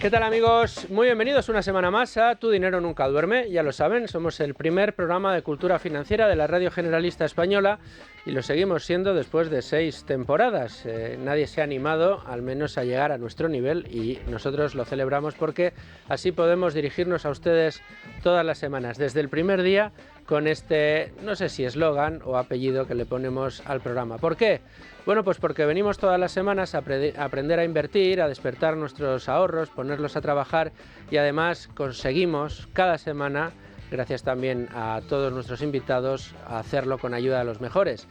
¿Qué tal, amigos? Muy bienvenidos una semana más a Tu Dinero Nunca Duerme. Ya lo saben, somos el primer programa de cultura financiera de la Radio Generalista Española y lo seguimos siendo después de 6 temporadas. Nadie se ha animado, al menos, a llegar a nuestro nivel y nosotros lo celebramos porque así podemos dirigirnos a ustedes todas las semanas, desde el primer día, con este, no sé si eslogan o apellido que le ponemos al programa. ¿Por qué? Bueno, pues porque venimos todas las semanas a aprender a invertir, a despertar nuestros ahorros, ponerlos a trabajar y además conseguimos cada semana, gracias también a todos nuestros invitados, a hacerlo con ayuda de los mejores.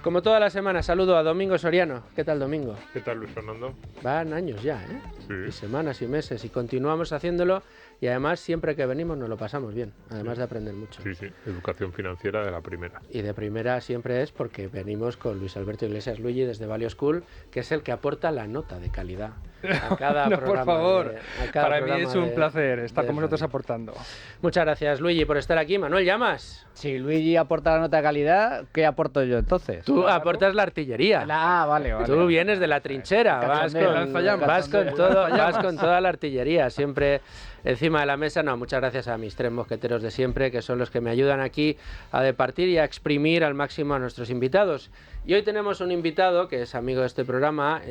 Como todas las semanas, saludo a Domingo Soriano. ¿Qué tal, Domingo? ¿Qué tal, Luis Fernando? Van años ya, ¿eh? Sí. Y semanas y meses, y continuamos haciéndolo, y además siempre que venimos nos lo pasamos bien, además de aprender mucho. Sí, educación financiera de la primera. Y de primera siempre es porque venimos con Luis Alberto Iglesias Luigi desde Value School, que es el que aporta la nota de calidad a cada no, programa. por favor, para mí es un de placer estar con vosotros radio. aportando. Muchas gracias, Luigi, por estar aquí. Manuel Llamas. Si Luigi aporta la nota de calidad, ¿qué aporto yo entonces? Tú aportas la artillería. Vale. Tú vienes de la trinchera, vas con toda la artillería, siempre encima de la mesa. No, muchas gracias a mis 3 mosqueteros de siempre, que son los que me ayudan aquí a departir y a exprimir al máximo a nuestros invitados. Y hoy tenemos un invitado que es amigo de este programa,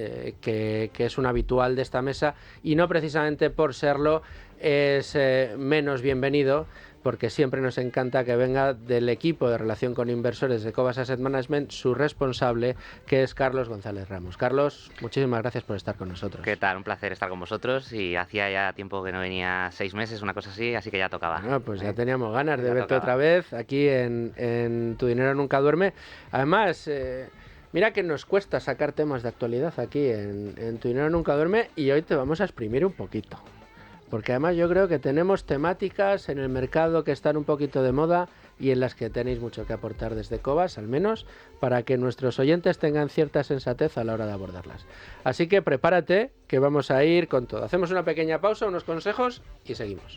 que es un habitual de esta mesa, y no precisamente por serlo es menos bienvenido, porque siempre nos encanta que venga del equipo de relación con inversores de Cobas Asset Management su responsable, que es Carlos González Ramos. Carlos, muchísimas gracias por estar con nosotros. ¿Qué tal? Un placer estar con vosotros y hacía ya tiempo que no venía, 6 meses, una cosa así que ya tocaba. Bueno, pues ya teníamos ganas de Ya verte tocaba. otra vez aquí en Tu Dinero Nunca Duerme. Además, mira que nos cuesta sacar temas de actualidad aquí en Tu Dinero Nunca Duerme y hoy te vamos a exprimir un poquito. Porque además yo creo que tenemos temáticas en el mercado que están un poquito de moda y en las que tenéis mucho que aportar desde Cobas, al menos, para que nuestros oyentes tengan cierta sensatez a la hora de abordarlas. Así que prepárate, que vamos a ir con todo. Hacemos una pequeña pausa, unos consejos y seguimos.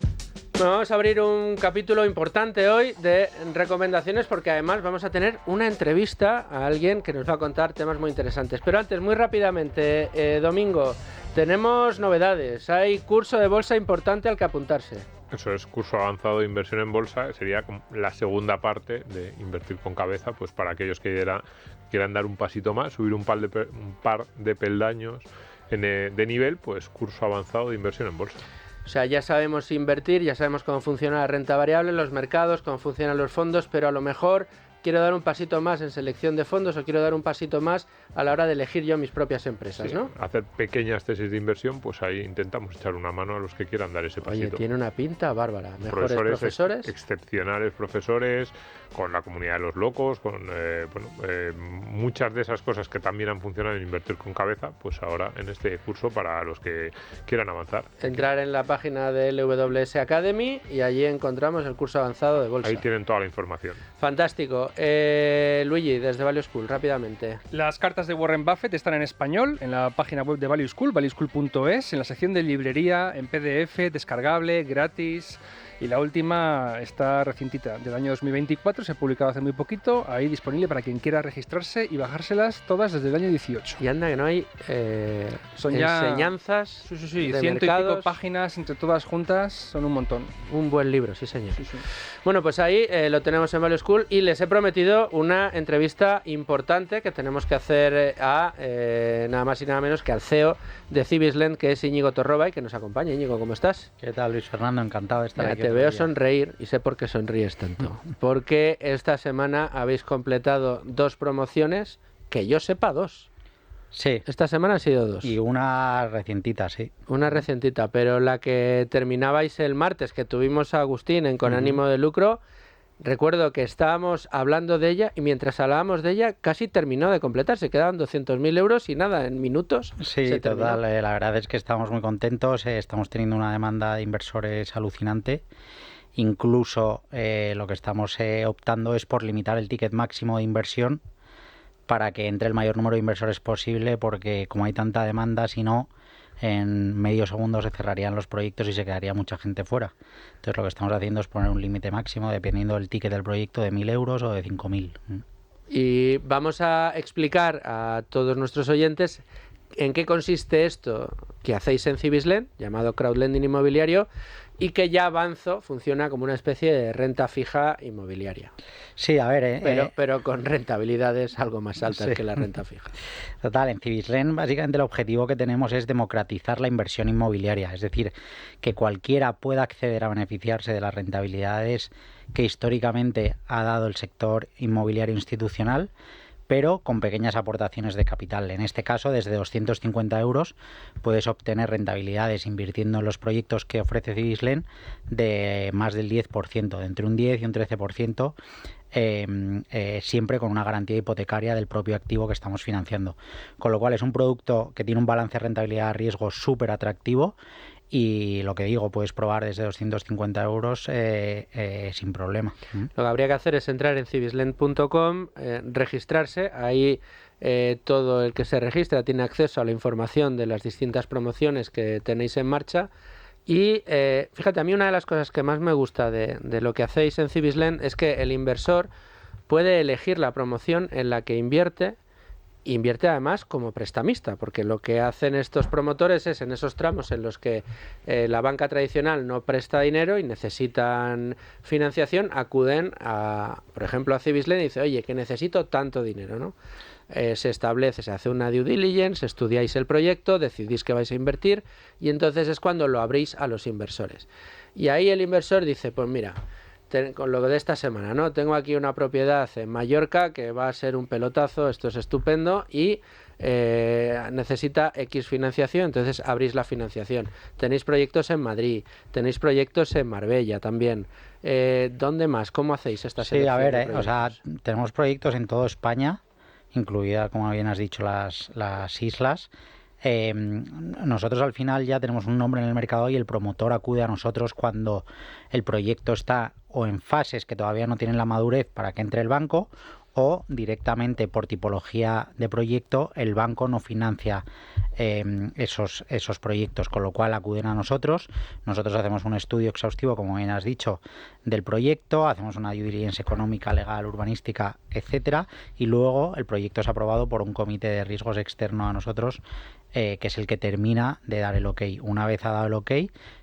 Bueno, vamos a abrir un capítulo importante hoy de recomendaciones porque además vamos a tener una entrevista a alguien que nos va a contar temas muy interesantes. Pero antes, muy rápidamente, Domingo, tenemos novedades. Hay curso de bolsa importante al que apuntarse. Eso es curso avanzado de inversión en bolsa, sería la segunda parte de invertir con cabeza, pues para aquellos que quieran dar un pasito más, subir un par de peldaños de nivel, pues curso avanzado de inversión en bolsa. O sea, ya sabemos invertir, ya sabemos cómo funciona la renta variable, los mercados, cómo funcionan los fondos, pero a lo mejor quiero dar un pasito más en selección de fondos o quiero dar un pasito más a la hora de elegir yo mis propias empresas, Sí, ¿no? hacer pequeñas tesis de inversión, pues ahí intentamos echar una mano a los que quieran dar ese pasito. Oye, tiene una pinta bárbara. Mejores profesores. Excepcionales profesores, con la comunidad de los locos, con muchas de esas cosas que también han funcionado en Invertir con Cabeza, pues ahora en este curso para los que quieran avanzar. Entrar en la página de LWS Academy y allí encontramos el curso avanzado de bolsa. Ahí tienen toda la información. Fantástico. Luigi, desde Value School, rápidamente. Las cartas de Warren Buffett están en español en la página web de Value School, valueschool.es, en la sección de librería, en PDF, descargable, gratis. Y la última está recientita, del año 2024, se ha publicado hace muy poquito, ahí disponible para quien quiera registrarse y bajárselas todas desde el año 18. Y anda que no hay Son ya enseñanzas Sí, de 100 y mercados. pico páginas entre todas juntas, son un montón. Un buen libro, sí señor. Sí. Bueno, pues ahí lo tenemos en Value School y les he prometido una entrevista importante que tenemos que hacer a nada más y nada menos que al CEO de Cibisland, que es Íñigo Torroba, y que nos acompaña. Íñigo, ¿cómo estás? ¿Qué tal, Luis Fernando? Encantado de estar Mira, aquí. te otro veo día. sonreír y sé por qué sonríes tanto. Porque esta semana habéis completado 2 promociones, que yo sepa 2. Sí, Esta semana han sido 2. y una recientita, sí. Una recientita, pero la que terminabais el martes, que tuvimos a Agustín en Con Ánimo de Lucro, recuerdo que estábamos hablando de ella y mientras hablábamos de ella casi terminó de completarse. Quedaban 200.000 euros y nada, en minutos. Sí, se terminó. total. La verdad es que estamos muy contentos. Estamos teniendo una demanda de inversores alucinante. Incluso lo que estamos optando es por limitar el ticket máximo de inversión para que entre el mayor número de inversores posible, porque como hay tanta demanda, si no, en medio segundo se cerrarían los proyectos y se quedaría mucha gente fuera. Entonces lo que estamos haciendo es poner un límite máximo, dependiendo del ticket del proyecto, de 1.000 euros o de 5.000. Y vamos a explicar a todos nuestros oyentes en qué consiste esto que hacéis en Cibislen, llamado crowdlending inmobiliario, y que ya Avanzo funciona como una especie de renta fija inmobiliaria. Sí, a ver... pero con rentabilidades algo más altas sí. que la renta fija. Total, en Cibislen básicamente el objetivo que tenemos es democratizar la inversión inmobiliaria, es decir, que cualquiera pueda acceder a beneficiarse de las rentabilidades que históricamente ha dado el sector inmobiliario institucional, pero con pequeñas aportaciones de capital. En este caso, desde 250 euros puedes obtener rentabilidades invirtiendo en los proyectos que ofrece Cibislen de más del 10%, de entre un 10 y un 13%, siempre con una garantía hipotecaria del propio activo que estamos financiando. Con lo cual es un producto que tiene un balance de rentabilidad-riesgo súper atractivo. Y lo que digo, puedes probar desde 250 euros sin problema. Lo que habría que hacer es entrar en cibislen.com, registrarse. Ahí todo el que se registra tiene acceso a la información de las distintas promociones que tenéis en marcha. Y fíjate, a mí una de las cosas que más me gusta de lo que hacéis en Cibislen es que el inversor puede elegir la promoción en la que invierte además como prestamista, porque lo que hacen estos promotores es en esos tramos en los que la banca tradicional no presta dinero y necesitan financiación, acuden por ejemplo, a Cibislen y dice, oye, que necesito tanto dinero, ¿no? Se establece, se hace una due diligence, estudiáis el proyecto, decidís que vais a invertir y entonces es cuando lo abrís a los inversores. Y ahí el inversor dice, pues mira, con lo de esta semana, ¿no? Tengo aquí una propiedad en Mallorca que va a ser un pelotazo, esto es estupendo y necesita X financiación, entonces abrís la financiación. Tenéis proyectos en Madrid, tenéis proyectos en Marbella también. ¿Dónde más? ¿Cómo hacéis esta selección? Sí, a ver, o sea, tenemos proyectos en toda España, incluida, como bien has dicho, las islas. Nosotros al final ya tenemos un nombre en el mercado y el promotor acude a nosotros cuando el proyecto está o en fases que todavía no tienen la madurez para que entre el banco o directamente por tipología de proyecto el banco no financia esos proyectos, con lo cual acuden a nosotros. Nosotros hacemos un estudio exhaustivo, como bien has dicho, del proyecto, hacemos una due diligence económica, legal, urbanística, etcétera, y luego el proyecto es aprobado por un comité de riesgos externo a nosotros, que es el que termina de dar el ok. Una vez ha dado el ok,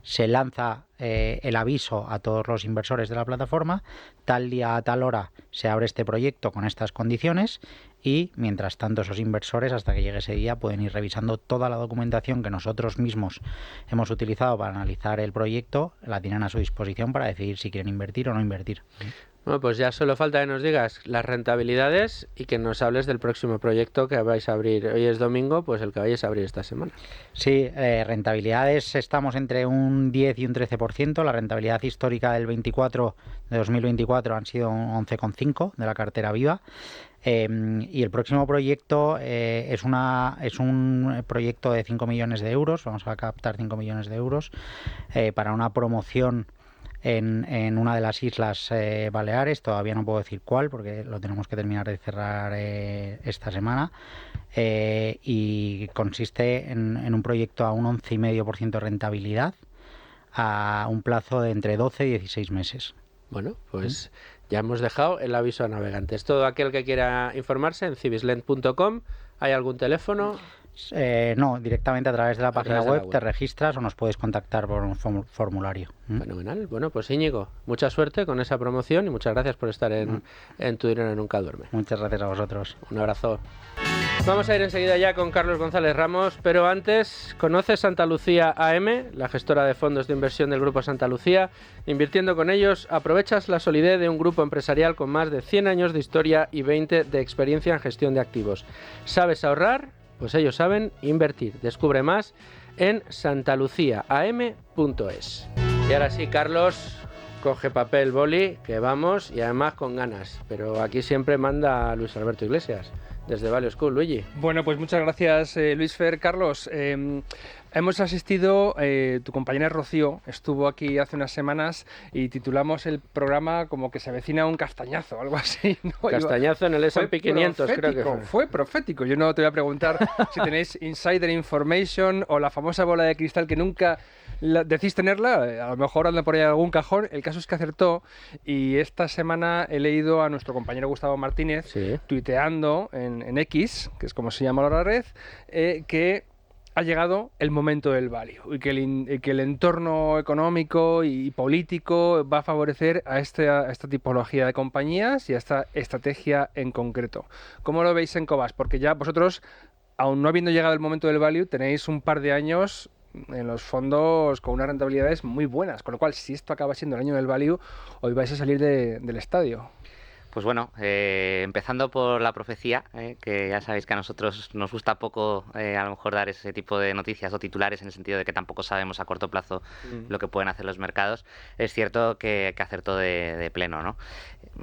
se lanza el aviso a todos los inversores de la plataforma, tal día a tal hora se abre este proyecto con estas condiciones y mientras tanto esos inversores hasta que llegue ese día pueden ir revisando toda la documentación que nosotros mismos hemos utilizado para analizar el proyecto, la tienen a su disposición para decidir si quieren invertir o no invertir. Bueno, pues ya solo falta que nos digas las rentabilidades y que nos hables del próximo proyecto que vais a abrir. Hoy es domingo, pues el que vais a abrir esta semana. Sí, rentabilidades estamos entre un 10 y un 13%. La rentabilidad histórica de 2024 han sido un 11,5% de la cartera viva. Y el próximo proyecto es un proyecto de 5 millones de euros. Vamos a captar 5 millones de euros para una promoción en una de las islas Baleares. Todavía no puedo decir cuál porque lo tenemos que terminar de cerrar esta semana, y consiste en un proyecto a un 11,5% de rentabilidad a un plazo de entre 12 y 16 meses. Bueno, pues ya hemos dejado el aviso a navegantes. Todo aquel que quiera informarse en cibislen.com. ¿Hay algún teléfono? No, directamente a través de la página web te registras o nos puedes contactar por un formulario. Fenomenal. Bueno, pues Íñigo, mucha suerte con esa promoción y muchas gracias por estar en Tu Dinero Nunca Duerme. Muchas gracias a vosotros. Un abrazo. Vamos a ir enseguida ya con Carlos González Ramos, pero antes, ¿conoces Santa Lucía AM, la gestora de fondos de inversión del Grupo Santa Lucía? Invirtiendo con ellos, aprovechas la solidez de un grupo empresarial con más de 100 años de historia y 20 de experiencia en gestión de activos. ¿Sabes ahorrar? Pues ellos saben invertir. Descubre más en santaluciaam.es. Y ahora sí, Carlos, coge papel, boli, que vamos, y además con ganas. Pero aquí siempre manda Luis Alberto Iglesias, desde Value School. Luigi. Bueno, pues muchas gracias, Luis Fer. Carlos, hemos asistido, tu compañera Rocío estuvo aquí hace unas semanas y titulamos el programa como que se avecina un castañazo, algo así, ¿no? Castañazo en el S&P 500, creo que fue. Fue profético. Yo no te voy a preguntar si tenéis insider information o la famosa bola de cristal que nunca decís tenerla, a lo mejor anda por ahí algún cajón. El caso es que acertó y esta semana he leído a nuestro compañero Gustavo Martínez tuiteando en X, que es como se llama ahora la red, que ha llegado el momento del value y que el entorno económico y político va a favorecer a esta tipología de compañías y a esta estrategia en concreto. ¿Cómo lo veis en Cobas? Porque ya vosotros, aún no habiendo llegado el momento del value, tenéis un par de años en los fondos con unas rentabilidades muy buenas, con lo cual, si esto acaba siendo el año del value, hoy vais a salir del estadio. Pues bueno, empezando por la profecía, que ya sabéis que a nosotros nos gusta poco a lo mejor dar ese tipo de noticias o titulares en el sentido de que tampoco sabemos a corto plazo lo que pueden hacer los mercados. Es cierto que acertó de pleno, ¿no?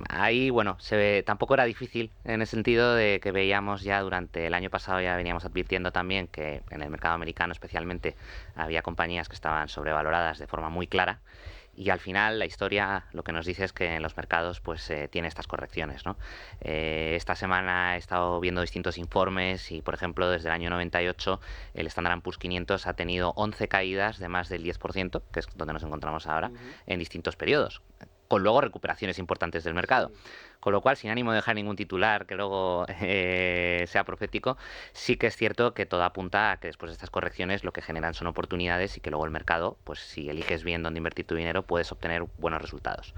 Ahí, bueno, tampoco era difícil en el sentido de que veíamos ya durante el año pasado, ya veníamos advirtiendo también que en el mercado americano especialmente había compañías que estaban sobrevaloradas de forma muy clara. Y al final la historia lo que nos dice es que en los mercados pues tiene estas correcciones, ¿no? Esta semana he estado viendo distintos informes y, por ejemplo, desde el año 98 el Standard & Poor's 500 ha tenido 11 caídas de más del 10%, que es donde nos encontramos ahora, en distintos periodos, con luego recuperaciones importantes del mercado. Con lo cual, sin ánimo de dejar ningún titular que luego sea profético, sí que es cierto que todo apunta a que después de estas correcciones lo que generan son oportunidades y que luego el mercado, pues si eliges bien dónde invertir tu dinero, puedes obtener buenos resultados.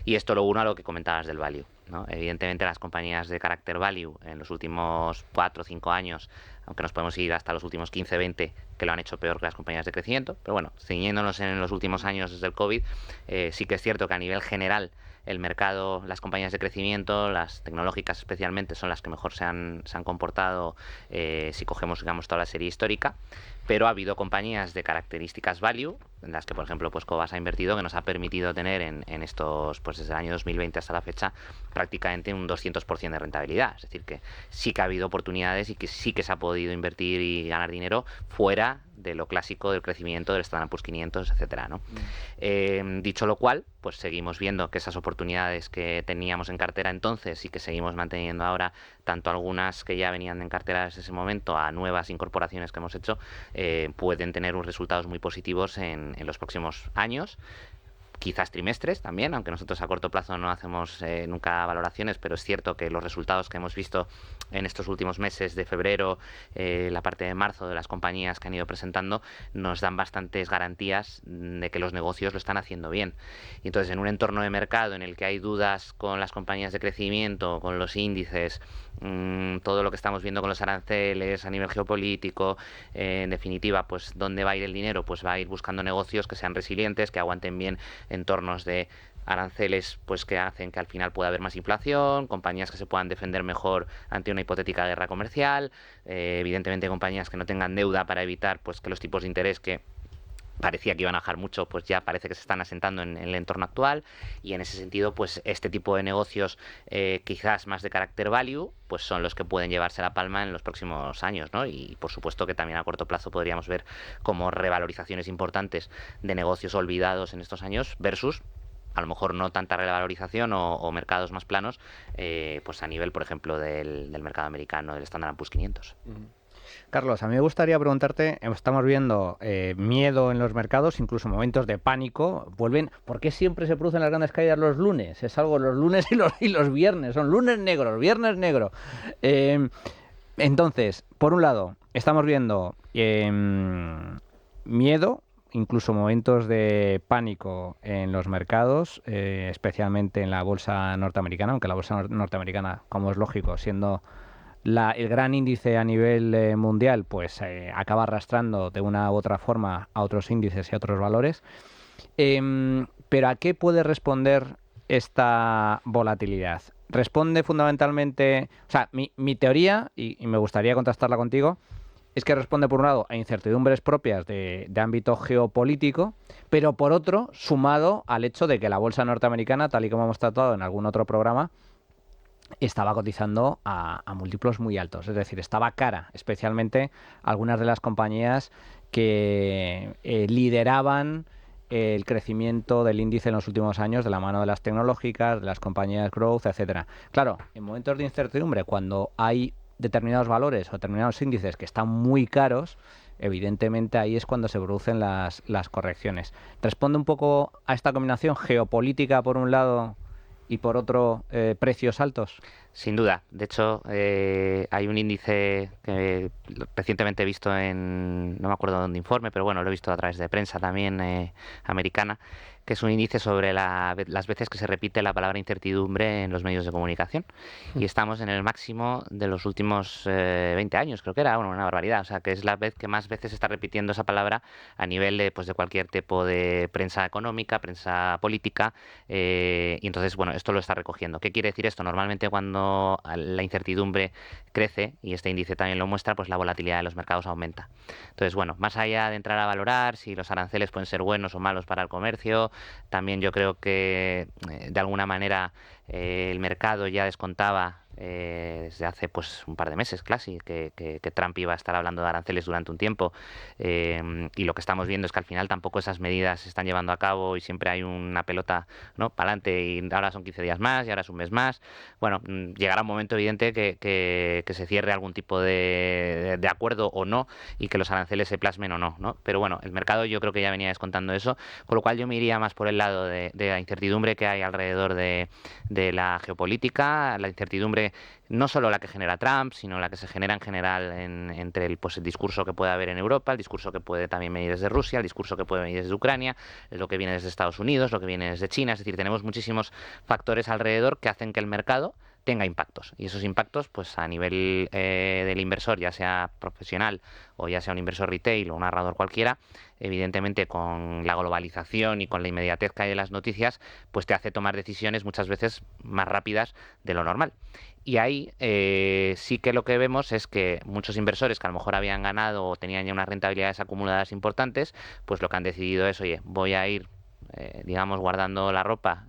Y esto lo uno a lo que comentabas del value, ¿no? Evidentemente las compañías de carácter value en los últimos 4 o 5 años, aunque nos podemos ir hasta los últimos 15, 20, que lo han hecho peor que las compañías de crecimiento, pero bueno, ciñéndonos en los últimos años desde el COVID, sí que es cierto que a nivel general el mercado, las compañías de crecimiento, las tecnológicas especialmente, son las que mejor se han comportado si cogemos, digamos, toda la serie histórica, pero ha habido compañías de características value, en las que, por ejemplo, pues Cobas ha invertido, que nos ha permitido tener en estos, pues desde el año 2020 hasta la fecha, prácticamente un 200% de rentabilidad. Es decir, que sí que ha habido oportunidades y que sí que se ha podido invertir y ganar dinero fuera de lo clásico del crecimiento del Standard & Poor's 500, etcétera, ¿no? Dicho lo cual, pues seguimos viendo que esas oportunidades que teníamos en cartera entonces y que seguimos manteniendo ahora, tanto algunas que ya venían en cartera desde ese momento a nuevas incorporaciones que hemos hecho, pueden tener unos resultados muy positivos en los próximos años. Quizás trimestres también, aunque nosotros a corto plazo no hacemos nunca valoraciones, pero es cierto que los resultados que hemos visto en estos últimos meses de febrero, la parte de marzo de las compañías que han ido presentando, nos dan bastantes garantías de que los negocios lo están haciendo bien. Y entonces, en un entorno de mercado en el que hay dudas con las compañías de crecimiento, con los índices, todo lo que estamos viendo con los aranceles a nivel geopolítico, en definitiva, pues ¿dónde va a ir el dinero? Pues va a ir buscando negocios que sean resilientes, que aguanten bien entornos de aranceles, pues que hacen que al final pueda haber más inflación, compañías que se puedan defender mejor ante una hipotética guerra comercial, evidentemente compañías que no tengan deuda para evitar pues que los tipos de interés que parecía que iban a bajar mucho, pues ya parece que se están asentando en el entorno actual, y en ese sentido, pues este tipo de negocios quizás más de carácter value, pues son los que pueden llevarse la palma en los próximos años, ¿no? Y por supuesto que también a corto plazo podríamos ver como revalorizaciones importantes de negocios olvidados en estos años versus a lo mejor no tanta revalorización o mercados más planos, pues a nivel, por ejemplo, del mercado americano, del Standard & Poor's 500. Carlos, a mí me gustaría preguntarte, estamos viendo miedo en los mercados, incluso momentos de pánico, ¿por qué siempre se producen las grandes caídas los lunes? Es algo los lunes y los viernes, son lunes negros, viernes negro. Entonces, por un lado, estamos viendo miedo, incluso momentos de pánico en los mercados, especialmente en la bolsa norteamericana, aunque la bolsa norteamericana, como es lógico, siendo el gran índice a nivel mundial, pues acaba arrastrando de una u otra forma a otros índices y a otros valores. Pero ¿a qué puede responder esta volatilidad? Responde fundamentalmente, o sea, mi teoría, y me gustaría contrastarla contigo, es que responde por un lado a incertidumbres propias de ámbito geopolítico, pero por otro, sumado al hecho de que la bolsa norteamericana, tal y como hemos tratado en algún otro programa, estaba cotizando a múltiplos muy altos, es decir, estaba cara, especialmente algunas de las compañías que lideraban el crecimiento del índice en los últimos años de la mano de las tecnológicas, de las compañías growth, etcétera. Claro, en momentos de incertidumbre, cuando hay determinados valores o determinados índices que están muy caros, evidentemente ahí es cuando se producen las correcciones. ¿Responde un poco a esta combinación geopolítica por un lado y por otro precios altos? Sin duda. De hecho, hay un índice que recientemente he visto no me acuerdo dónde informe, pero bueno, lo he visto a través de prensa también americana, que es un índice sobre las veces que se repite la palabra incertidumbre en los medios de comunicación. Y estamos en el máximo de los últimos 20 años, creo que era, bueno, una barbaridad. O sea, que es la vez que más veces se está repitiendo esa palabra a nivel de cualquier tipo de prensa económica, prensa política. Y entonces, bueno, esto lo está recogiendo. ¿Qué quiere decir esto? Normalmente cuando la incertidumbre crece, y este índice también lo muestra, pues la volatilidad de los mercados aumenta. Entonces, bueno, más allá de entrar a valorar si los aranceles pueden ser buenos o malos para el comercio, también yo creo que de alguna manera el mercado ya descontaba desde hace pues un par de meses casi que Trump iba a estar hablando de aranceles durante un tiempo, y lo que estamos viendo es que al final tampoco esas medidas se están llevando a cabo y siempre hay una pelota, ¿no?, para adelante, y ahora son 15 días más y ahora es un mes más. Bueno, llegará un momento evidente que se cierre algún tipo de acuerdo o no, y que los aranceles se plasmen o no, ¿no? Pero bueno, el mercado yo creo que ya venía descontando eso, con lo cual yo me iría más por el lado de la incertidumbre que hay alrededor de la geopolítica, la incertidumbre no solo la que genera Trump, sino la que se genera en general entre el discurso que puede haber en Europa, el discurso que puede también venir desde Rusia, el discurso que puede venir desde Ucrania, lo que viene desde Estados Unidos, lo que viene desde China. Es decir, tenemos muchísimos factores alrededor que hacen que el mercado tenga impactos, y esos impactos pues a nivel del inversor, ya sea profesional o ya sea un inversor retail o un ahorrador cualquiera, evidentemente con la globalización y con la inmediatez que hay de las noticias, pues te hace tomar decisiones muchas veces más rápidas de lo normal. Y ahí sí que lo que vemos es que muchos inversores que a lo mejor habían ganado o tenían ya unas rentabilidades acumuladas importantes, pues lo que han decidido es, oye, voy a ir digamos, guardando la ropa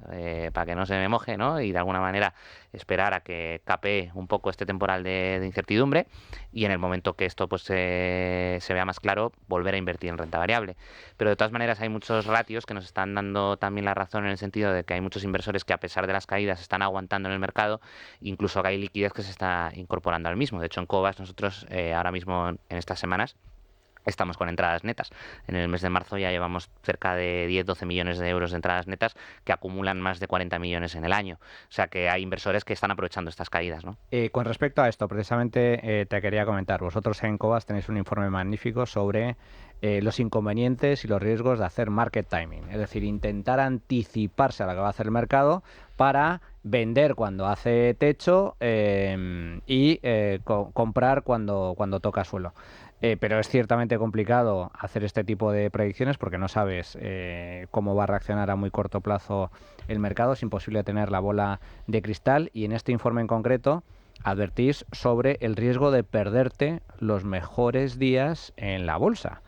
para que no se me moje, ¿no? Y de alguna manera esperar a que capee un poco este temporal de incertidumbre, y en el momento que esto pues se vea más claro, volver a invertir en renta variable. Pero de todas maneras hay muchos ratios que nos están dando también la razón, en el sentido de que hay muchos inversores que, a pesar de las caídas, están aguantando en el mercado, incluso que hay liquidez que se está incorporando al mismo. De hecho, en Cobas nosotros ahora mismo, en estas semanas, estamos con entradas netas. En el mes de marzo ya llevamos cerca de 10-12 millones de euros de entradas netas, que acumulan más de 40 millones en el año. O sea que hay inversores que están aprovechando estas caídas, ¿no? Con respecto a esto, precisamente te quería comentar. Vosotros en Cobas tenéis un informe magnífico sobre los inconvenientes y los riesgos de hacer market timing. Es decir, intentar anticiparse a lo que va a hacer el mercado para vender cuando hace techo y comprar cuando toca suelo. Pero es ciertamente complicado hacer este tipo de predicciones porque no sabes cómo va a reaccionar a muy corto plazo el mercado. Es imposible tener la bola de cristal, y en este informe en concreto advertís sobre el riesgo de perderte los mejores días en la bolsa,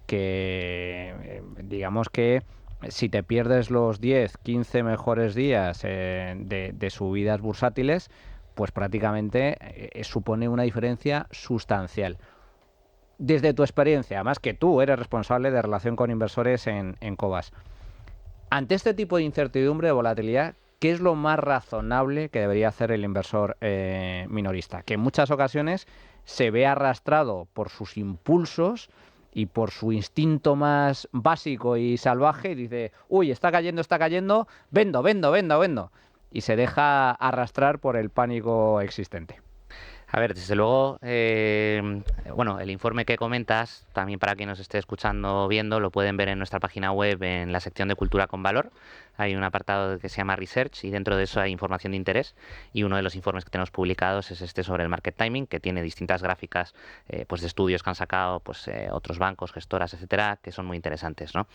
que digamos que si te pierdes los 10-15 mejores días de subidas bursátiles, pues prácticamente supone una diferencia sustancial. Desde tu experiencia, además que tú eres responsable de relación con inversores en Cobas, ante este tipo de incertidumbre, de volatilidad, ¿qué es lo más razonable que debería hacer el inversor minorista? Que en muchas ocasiones se ve arrastrado por sus impulsos y por su instinto más básico y salvaje, y dice, uy, está cayendo, vendo, y se deja arrastrar por el pánico existente. A ver, desde luego, bueno, el informe que comentas, también para quien nos esté escuchando o viendo, lo pueden ver en nuestra página web, en la sección de Cultura con Valor. Hay un apartado que se llama Research, y dentro de eso hay información de interés, y uno de los informes que tenemos publicados es este sobre el market timing, que tiene distintas gráficas pues de estudios que han sacado pues otros bancos, gestoras, etcétera, que son muy interesantes, ¿no?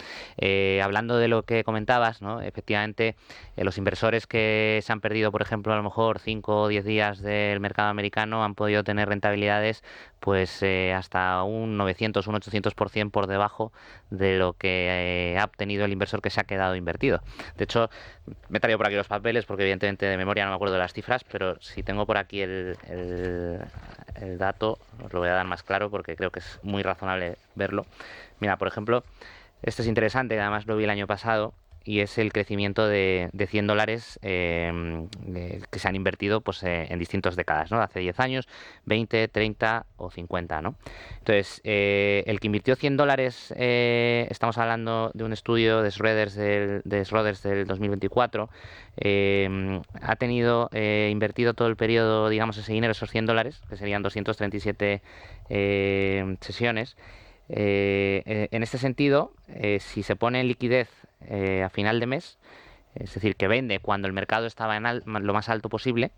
Hablando de lo que comentabas, ¿no? Efectivamente, los inversores que se han perdido, por ejemplo, a lo mejor 5 o 10 días del mercado americano, han podido tener rentabilidades pues hasta un 900, un 800% por debajo de lo que ha obtenido el inversor que se ha quedado invertido. De hecho, me he traído por aquí los papeles porque evidentemente de memoria no me acuerdo de las cifras, pero si tengo por aquí el dato, os lo voy a dar más claro porque creo que es muy razonable verlo. Mira, por ejemplo, este es interesante, que además lo vi el año pasado. y es el crecimiento de $100 que se han invertido pues, en distintas décadas, ¿no? Hace 10 años, 20, 30 o 50, ¿no? Entonces, el que invirtió $100, estamos hablando de un estudio de Schroders del 2024, ha tenido invertido todo el periodo, digamos, ese dinero, esos $100, que serían 237 sesiones. En este sentido, si se pone en liquidez a final de mes, es decir, que vende cuando el mercado estaba en lo más alto posible,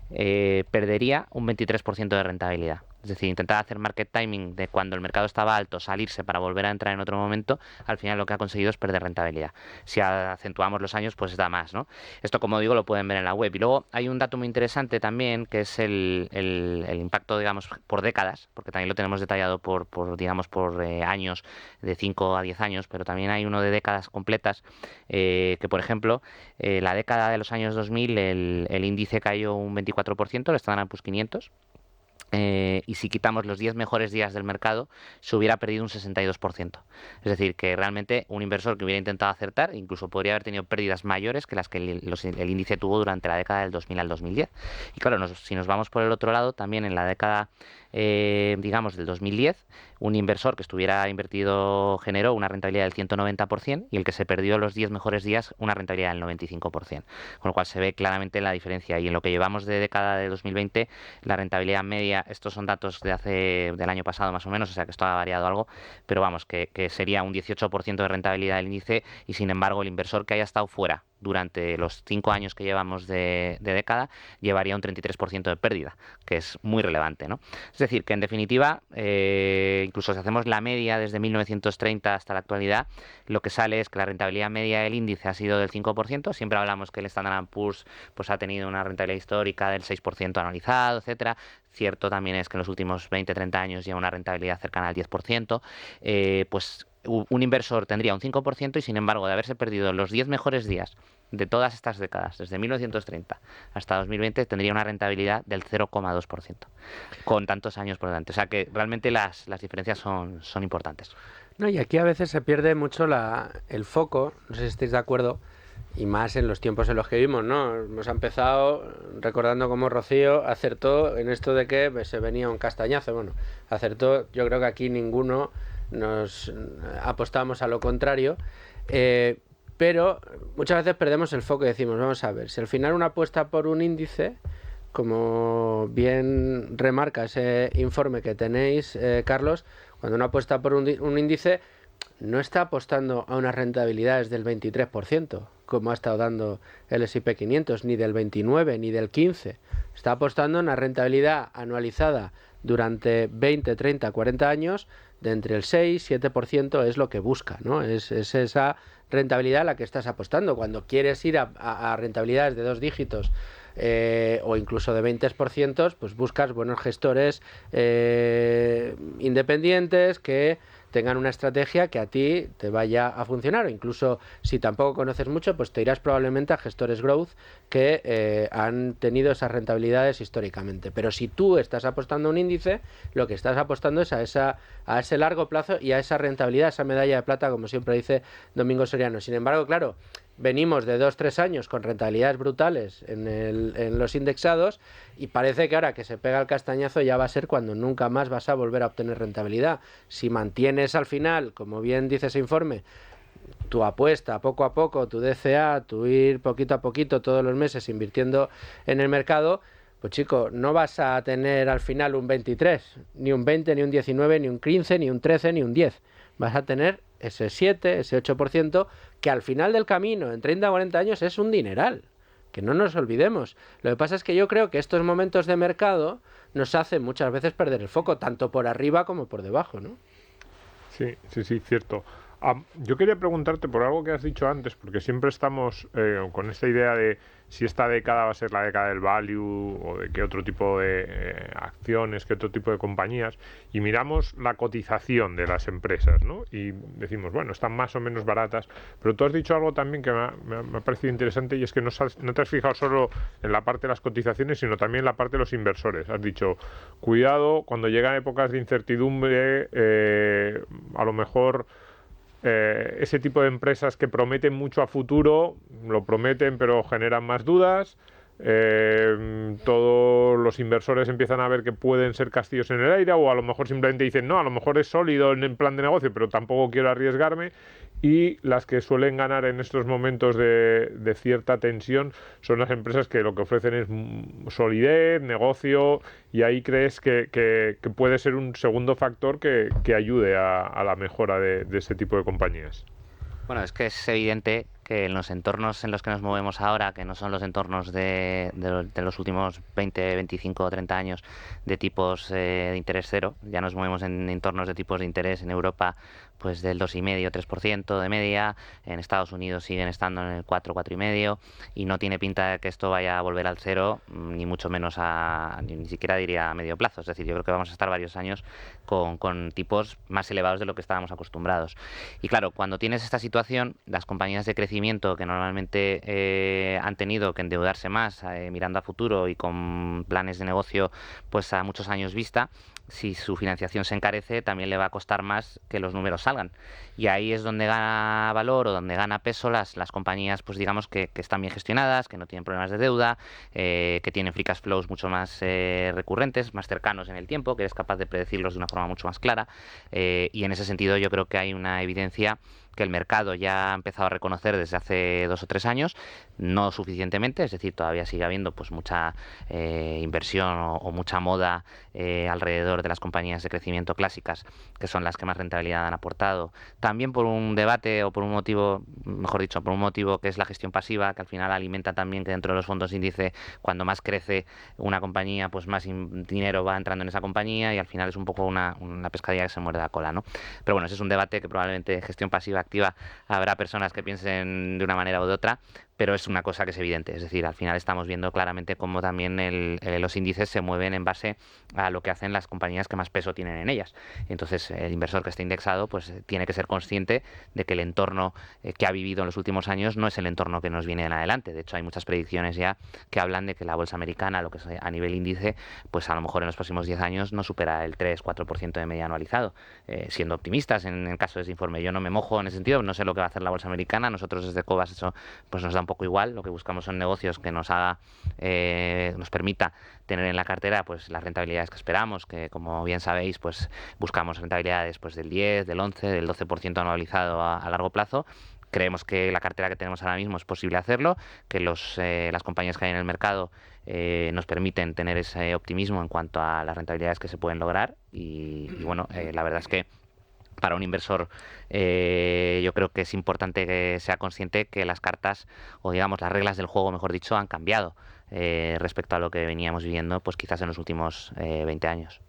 perdería un 23% de rentabilidad. Es decir, intentar hacer market timing de cuando el mercado estaba alto, salirse para volver a entrar en otro momento, al final lo que ha conseguido es perder rentabilidad. Si acentuamos los años, pues da más, ¿no? Esto, como digo, lo pueden ver en la web. Y luego hay un dato muy interesante también, que es el impacto, digamos, por décadas, porque también lo tenemos detallado por años, de 5 a 10 años, pero también hay uno de décadas completas, que, por ejemplo, la década de los años 2000, el índice cayó un 24%, el Standard & Poor's 500, y si quitamos los 10 mejores días del mercado, se hubiera perdido un 62%. Es decir, que realmente un inversor que hubiera intentado acertar, incluso podría haber tenido pérdidas mayores que las que el índice tuvo durante la década del 2000 al 2010. Y claro, si nos vamos por el otro lado, también en la década, digamos, del 2010, un inversor que estuviera invertido generó una rentabilidad del 190% y el que se perdió los 10 mejores días, una rentabilidad del 95%. Con lo cual se ve claramente la diferencia. Y en lo que llevamos de década de 2020, la rentabilidad media, estos son datos del año pasado más o menos, o sea que esto ha variado algo, pero vamos, que sería un 18% de rentabilidad del índice, y sin embargo el inversor que haya estado fuera durante los 5 años que llevamos de década llevaría un 33% de pérdida, que es muy relevante, ¿no? Es decir, que en definitiva, incluso si hacemos la media desde 1930 hasta la actualidad, lo que sale es que la rentabilidad media del índice ha sido del 5%. Siempre hablamos que el Standard & Poor's pues, ha tenido una rentabilidad histórica del 6% anualizado, etcétera. Cierto también es que en los últimos 20-30 años lleva una rentabilidad cercana al 10%. Pues un inversor tendría un 5% y, sin embargo, de haberse perdido los 10 mejores días de todas estas décadas, desde 1930 hasta 2020, tendría una rentabilidad del 0,2%, con tantos años por delante. O sea que realmente las diferencias son importantes. No, y aquí a veces se pierde mucho el foco, no sé si estáis de acuerdo, y más en los tiempos en los que vivimos, ¿no? Hemos empezado recordando cómo Rocío acertó en esto de que se venía un castañazo. Bueno, acertó, yo creo que aquí ninguno nos apostamos a lo contrario, pero muchas veces perdemos el foco y decimos, vamos a ver, si al final una apuesta por un índice, como bien remarca ese informe que tenéis, Carlos, cuando uno apuesta por un índice, no está apostando a unas rentabilidades del 23%, como ha estado dando el S&P 500, ni del 29, ni del 15. Está apostando a una rentabilidad anualizada durante 20, 30, 40 años de entre el 6 y 7% es lo que busca, ¿no? Es esa rentabilidad a la que estás apostando. Cuando quieres ir a rentabilidades de 2 dígitos o incluso de 20%, pues buscas buenos gestores independientes que tengan una estrategia que a ti te vaya a funcionar, o incluso si tampoco conoces mucho, pues te irás probablemente a gestores growth que han tenido esas rentabilidades históricamente. Pero si tú estás apostando a un índice, lo que estás apostando es a ese largo plazo y a esa rentabilidad, esa medalla de plata, como siempre dice Domingo Soriano. Sin embargo, claro, venimos de 2-3 años con rentabilidades brutales en los indexados, y parece que ahora que se pega el castañazo ya va a ser cuando nunca más vas a volver a obtener rentabilidad. Si mantienes al final, como bien dice ese informe, tu apuesta poco a poco, tu DCA, tu ir poquito a poquito todos los meses invirtiendo en el mercado, pues chico, no vas a tener al final un 23, ni un 20, ni un 19, ni un 15, ni un 13, ni un 10. Vas a tener ese 7, ese 8%, que al final del camino, en 30 o 40 años, es un dineral. Que no nos olvidemos. Lo que pasa es que yo creo que estos momentos de mercado nos hacen muchas veces perder el foco, tanto por arriba como por debajo, ¿no? Sí, cierto. Yo quería preguntarte por algo que has dicho antes, porque siempre estamos con esta idea de si esta década va a ser la década del value o de qué otro tipo de acciones, qué otro tipo de compañías, y miramos la cotización de las empresas, ¿no? Y decimos, bueno, están más o menos baratas, pero tú has dicho algo también que me ha parecido interesante, y es que no te has fijado solo en la parte de las cotizaciones, sino también en la parte de los inversores. Has dicho, cuidado, cuando llegan épocas de incertidumbre, a lo mejor ese tipo de empresas que prometen mucho a futuro, lo prometen pero generan más dudas. Todos los inversores empiezan a ver que pueden ser castillos en el aire, o a lo mejor simplemente dicen no, a lo mejor es sólido en el plan de negocio, pero tampoco quiero arriesgarme. Y las que suelen ganar en estos momentos de cierta tensión son las empresas que lo que ofrecen es solidez, negocio, y ahí crees que puede ser un segundo factor que ayude a la mejora de este tipo de compañías. Bueno, es que es evidente que en los entornos en los que nos movemos ahora, que no son los entornos de los últimos 20, 25 o 30 años de tipos de interés cero, ya nos movemos en entornos de tipos de interés en Europa pues del 2,5, 3% de media, en Estados Unidos siguen estando en el 4, 4,5, y no tiene pinta de que esto vaya a volver al cero, ni mucho menos ni siquiera diría a medio plazo. Es decir, yo creo que vamos a estar varios años con tipos más elevados de lo que estábamos acostumbrados. Y claro, cuando tienes esta situación, las compañías de crecimiento que normalmente han tenido que endeudarse más mirando a futuro y con planes de negocio pues a muchos años vista, si su financiación se encarece, también le va a costar más que los números salgan. Y ahí es donde gana valor o donde gana peso las compañías, pues digamos que están bien gestionadas, que no tienen problemas de deuda, que tienen free cash flows mucho más recurrentes, más cercanos en el tiempo, que eres capaz de predecirlos de una forma mucho más clara. Y en ese sentido yo creo que hay una evidencia que el mercado ya ha empezado a reconocer desde hace 2 o 3 años, no suficientemente, es decir, todavía sigue habiendo pues mucha inversión o mucha moda alrededor de las compañías de crecimiento clásicas, que son las que más rentabilidad han aportado. También por un debate o por un motivo, mejor dicho, por un motivo que es la gestión pasiva, que al final alimenta también que dentro de los fondos índice, cuando más crece una compañía, pues más dinero va entrando en esa compañía y al final es un poco una pescadilla que se muerde la cola, ¿no? Pero bueno, ese es un debate que probablemente gestión pasiva activa habrá personas que piensen de una manera u de otra, pero es una cosa que es evidente. Es decir, al final estamos viendo claramente cómo también los índices se mueven en base a lo que hacen las compañías que más peso tienen en ellas. Entonces, el inversor que esté indexado pues tiene que ser consciente de que el entorno que ha vivido en los últimos años no es el entorno que nos viene en adelante. De hecho, hay muchas predicciones ya que hablan de que la bolsa americana, lo que es a nivel índice, pues a lo mejor en los próximos 10 años no supera el 3-4% de media anualizado. Siendo optimistas en el caso de ese informe. Yo no me mojo en ese sentido, no sé lo que va a hacer la bolsa americana. Nosotros desde Cobas eso pues nos da un poco igual. Lo que buscamos son negocios que nos permita tener en la cartera pues las rentabilidades que esperamos, que como bien sabéis pues buscamos rentabilidades pues del 10, del 11, del 12% anualizado a largo plazo. Creemos que la cartera que tenemos ahora mismo es posible hacerlo, que las compañías que hay en el mercado nos permiten tener ese optimismo en cuanto a las rentabilidades que se pueden lograr y bueno, la verdad es que para un inversor yo creo que es importante que sea consciente que las cartas, o digamos las reglas del juego, mejor dicho, han cambiado respecto a lo que veníamos viviendo pues quizás en los últimos 20 años.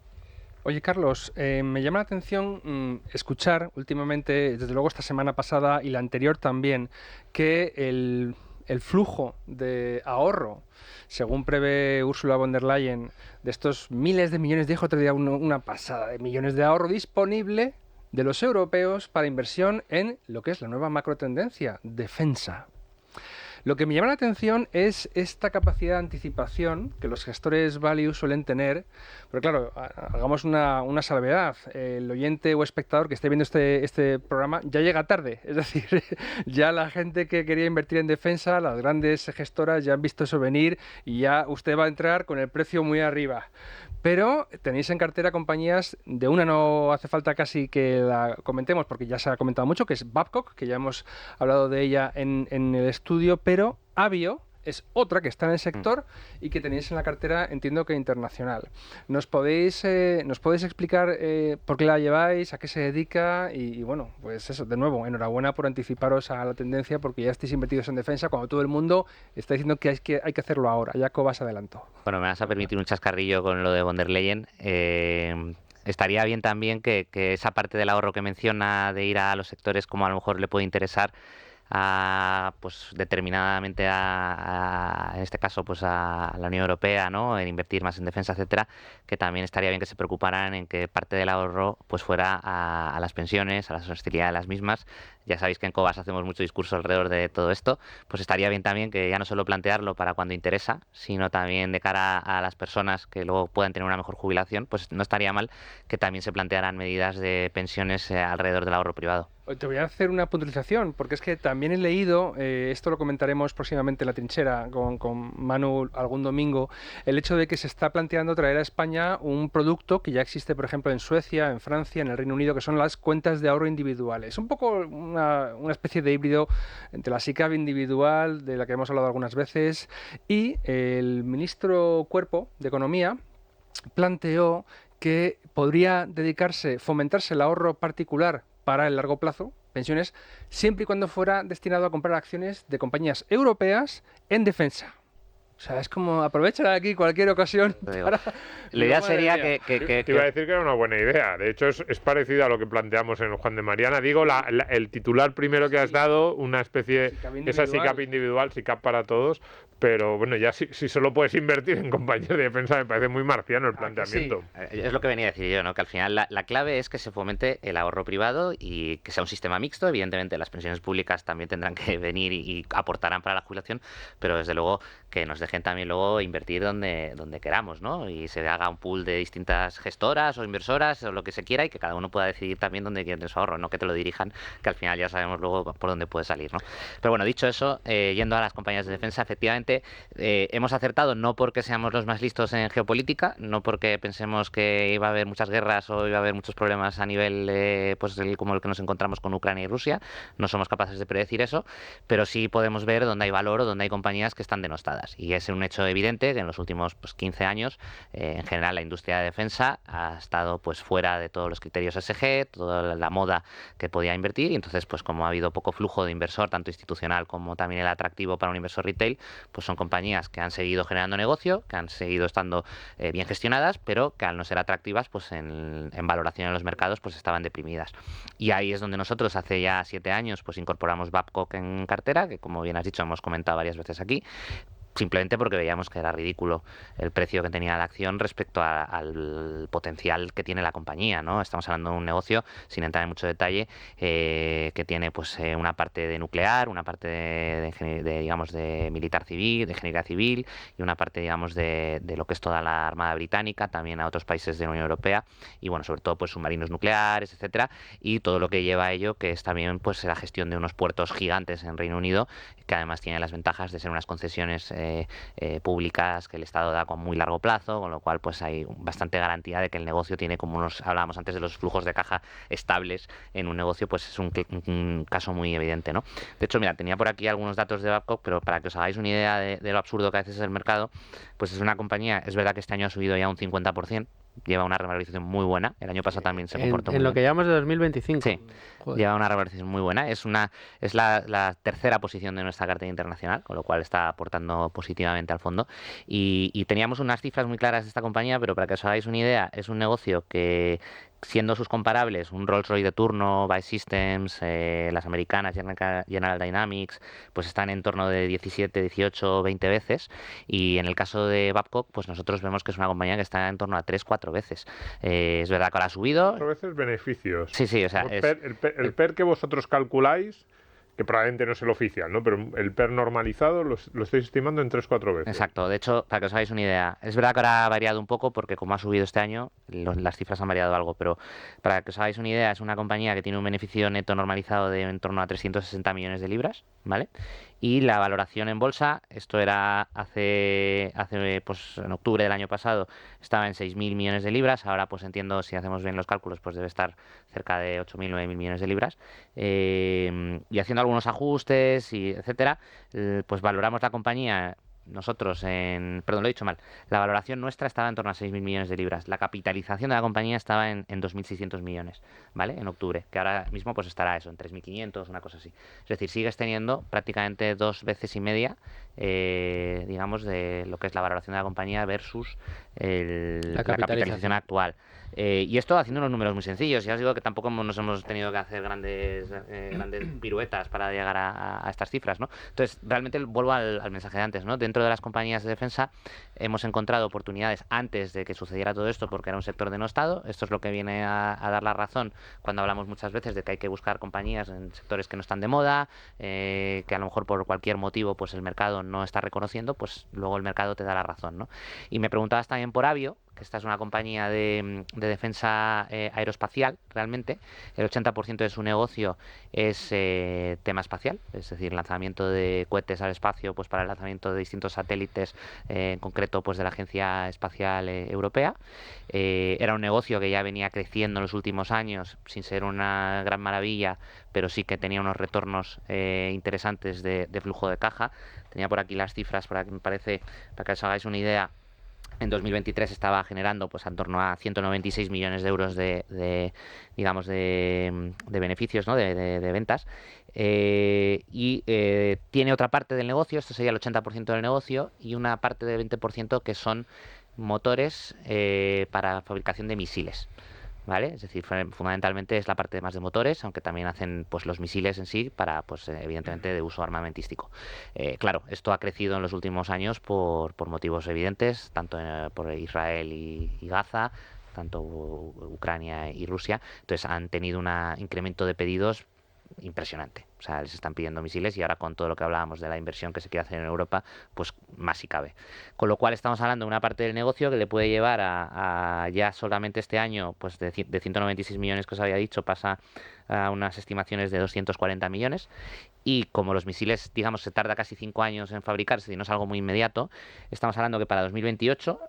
Oye, Carlos, me llama la atención escuchar últimamente, desde luego esta semana pasada y la anterior también, que el flujo de ahorro, según prevé Ursula von der Leyen, de estos miles de millones, dijo otro día una pasada de millones de ahorro disponible de los europeos para inversión en lo que es la nueva macrotendencia, defensa. Lo que me llama la atención es esta capacidad de anticipación que los gestores value suelen tener, pero claro, hagamos una salvedad. El oyente o espectador que esté viendo este programa ya llega tarde, es decir, ya la gente que quería invertir en defensa, las grandes gestoras ya han visto eso venir y ya usted va a entrar con el precio muy arriba. Pero tenéis en cartera compañías, de una no hace falta casi que la comentemos porque ya se ha comentado mucho, que es Babcock, que ya hemos hablado de ella en el estudio, pero Avio es otra que está en el sector y que tenéis en la cartera, entiendo que internacional. ¿Nos podéis explicar por qué la lleváis, a qué se dedica? Y bueno, pues eso, de nuevo, enhorabuena por anticiparos a la tendencia porque ya estáis invertidos en defensa cuando todo el mundo está diciendo que hay que hacerlo ahora. Ya Cobas adelantó. Bueno, me vas a permitir un chascarrillo con lo de von der Leyen. Estaría bien también que esa parte del ahorro que menciona de ir a los sectores como a lo mejor le puede interesar pues determinadamente en este caso pues a la Unión Europea, ¿no? En invertir más en defensa, etcétera, que también estaría bien que se preocuparan en que parte del ahorro pues fuera a las pensiones, a la sostenibilidad de las mismas. Ya sabéis que en Cobas hacemos mucho discurso alrededor de todo esto, pues estaría bien también que ya no solo plantearlo para cuando interesa, sino también de cara a las personas que luego puedan tener una mejor jubilación, pues no estaría mal que también se plantearan medidas de pensiones alrededor del ahorro privado. Te voy a hacer una puntualización, porque es que también he leído, esto lo comentaremos próximamente en la trinchera con Manu algún domingo, el hecho de que se está planteando traer a España un producto que ya existe, por ejemplo, en Suecia, en Francia, en el Reino Unido, que son las cuentas de ahorro individuales. Un poco una especie de híbrido entre la SICAV individual, de la que hemos hablado algunas veces, y el ministro Cuerpo de Economía planteó que podría fomentarse el ahorro particular para el largo plazo, pensiones, siempre y cuando fuera destinado a comprar acciones de compañías europeas en defensa. O sea, es como aprovechar aquí cualquier ocasión para... La idea sería que Te iba a decir que era una buena idea. De hecho, es parecido a lo que planteamos en Juan de Mariana. Digo, el titular primero que has dado, una especie, esa SICAP individual, SICAP para todos, pero bueno, ya si solo puedes invertir en compañías de defensa, me parece muy marciano el planteamiento. Sí. Es lo que venía a decir yo, ¿no? Que al final la clave es que se fomente el ahorro privado y que sea un sistema mixto. Evidentemente, las pensiones públicas también tendrán que venir y aportarán para la jubilación, pero desde luego que nos dejen también luego invertir donde queramos, ¿no? Y se haga un pool de distintas gestoras o inversoras o lo que se quiera y que cada uno pueda decidir también dónde quiere tener su ahorro, no que te lo dirijan, que al final ya sabemos luego por dónde puede salir, ¿no? Pero bueno, dicho eso, yendo a las compañías de defensa, efectivamente hemos acertado no porque seamos los más listos en geopolítica, no porque pensemos que iba a haber muchas guerras o iba a haber muchos problemas a nivel como el que nos encontramos con Ucrania y Rusia, no somos capaces de predecir eso, pero sí podemos ver dónde hay valor o dónde hay compañías que están denostadas. Y es un hecho evidente que en los últimos 15 años, en general, la industria de defensa ha estado fuera de todos los criterios ESG, toda la moda que podía invertir, y entonces, como ha habido poco flujo de inversor, tanto institucional como también el atractivo para un inversor retail, pues son compañías que han seguido generando negocio, que han seguido estando bien gestionadas, pero que al no ser atractivas, en valoración en los mercados, estaban deprimidas. Y ahí es donde nosotros, hace ya 7 años, incorporamos Babcock en cartera, que como bien has dicho, hemos comentado varias veces aquí, simplemente porque veíamos que era ridículo el precio que tenía la acción respecto al potencial que tiene la compañía, ¿no? Estamos hablando de un negocio, sin entrar en mucho detalle, que tiene una parte de nuclear, una parte de militar civil, de ingeniería civil, y una parte, digamos, de lo que es toda la Armada Británica, también a otros países de la Unión Europea, y bueno, sobre todo submarinos nucleares, etcétera, y todo lo que lleva a ello, que es también la gestión de unos puertos gigantes en Reino Unido, que además tiene las ventajas de ser unas concesiones públicas que el Estado da con muy largo plazo, con lo cual hay bastante garantía de que el negocio tiene, como hablábamos antes de los flujos de caja estables en un negocio, es un caso muy evidente, ¿no? De hecho, mira, tenía por aquí algunos datos de Babcock, pero para que os hagáis una idea de lo absurdo que a veces es el mercado, es una compañía, es verdad que este año ha subido ya un 50%, lleva una revalorización muy buena. El año pasado también se comportó muy bien. En lo que llevamos de 2025. Sí, lleva una revalorización muy buena. Es la tercera posición de nuestra cartera internacional, con lo cual está aportando positivamente al fondo. Y teníamos unas cifras muy claras de esta compañía, pero para que os hagáis una idea, es un negocio que, siendo sus comparables, un Rolls-Royce de turno, Vice Systems, las americanas, General Dynamics, están en torno de 17, 18, 20 veces. Y en el caso de Babcock, nosotros vemos que es una compañía que está en torno a 3, 4 veces. Es verdad que ahora ha subido. 4 veces beneficios. Sí, o sea... El PER que vosotros calculáis, que probablemente no es el oficial, ¿no? Pero el PER normalizado lo estáis estimando en 3-4 veces. Exacto. De hecho, para que os hagáis una idea, es verdad que ahora ha variado un poco porque como ha subido este año, las cifras han variado algo, pero para que os hagáis una idea, es una compañía que tiene un beneficio neto normalizado de en torno a 360 millones de libras, ¿vale? Y la valoración en bolsa, esto era hace en octubre del año pasado, estaba en 6.000 millones de libras, ahora entiendo, si hacemos bien los cálculos, debe estar cerca de 8.000, 9.000 millones de libras. Y haciendo algunos ajustes, etcétera, valoramos la compañía nosotros perdón, lo he dicho mal, la valoración nuestra estaba en torno a 6.000 millones de libras, la capitalización de la compañía estaba en 2.600 millones, ¿vale? En octubre, que ahora mismo estará eso, en 3.500, una cosa así. Es decir, sigues teniendo prácticamente 2 veces y media, digamos, de lo que es la valoración de la compañía versus la capitalización actual. Y esto haciendo unos números muy sencillos. Ya os digo que tampoco nos hemos tenido que hacer grandes piruetas para llegar a estas cifras, ¿no? Entonces, realmente vuelvo al mensaje de antes, ¿no? Dentro de las compañías de defensa hemos encontrado oportunidades antes de que sucediera todo esto porque era un sector denostado. Esto es lo que viene a dar la razón cuando hablamos muchas veces de que hay que buscar compañías en sectores que no están de moda, que a lo mejor por cualquier motivo el mercado no está reconociendo, luego el mercado te da la razón, ¿no? Y me preguntabas también por Avio, que esta es una compañía de defensa aeroespacial, realmente. El 80% de su negocio es tema espacial, es decir, lanzamiento de cohetes al espacio, pues para el lanzamiento de distintos satélites, en concreto pues de la Agencia Espacial Europea. Era un negocio que ya venía creciendo en los últimos años, sin ser una gran maravilla, pero sí que tenía unos retornos interesantes de flujo de caja. Tenía por aquí las cifras para que os hagáis una idea. En 2023 estaba generando pues en torno a 196 millones de euros de beneficios, ¿no? de ventas. Y tiene otra parte del negocio, esto sería el 80% del negocio, y una parte del 20% que son motores para fabricación de misiles. ¿Vale? Es decir, fundamentalmente es la parte más de motores, aunque también hacen pues los misiles en sí para, pues evidentemente, de uso armamentístico. Claro, esto ha crecido en los últimos años por motivos evidentes, tanto por Israel y Gaza, tanto Ucrania y Rusia. Entonces han tenido un incremento de pedidos impresionante. O sea, les están pidiendo misiles y ahora con todo lo que hablábamos de la inversión que se quiere hacer en Europa, pues más si cabe. Con lo cual estamos hablando de una parte del negocio que le puede llevar a ya solamente este año, pues de 196 millones que os había dicho, pasa a unas estimaciones de 240 millones. Y como los misiles, digamos, se tarda casi 5 años en fabricarse y no es algo muy inmediato, estamos hablando que para 2028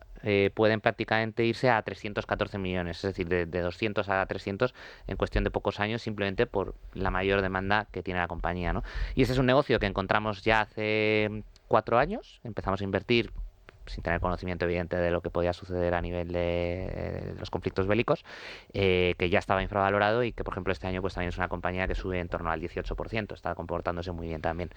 pueden prácticamente irse a 314 millones, es decir, de 200 a 300 en cuestión de pocos años, simplemente por la mayor demanda que tiene la compañía, ¿no? Y este es un negocio que encontramos ya hace 4 años, empezamos a invertir sin tener conocimiento evidente de lo que podía suceder a nivel de los conflictos bélicos, que ya estaba infravalorado y que, por ejemplo, este año pues también es una compañía que sube en torno al 18%, está comportándose muy bien también.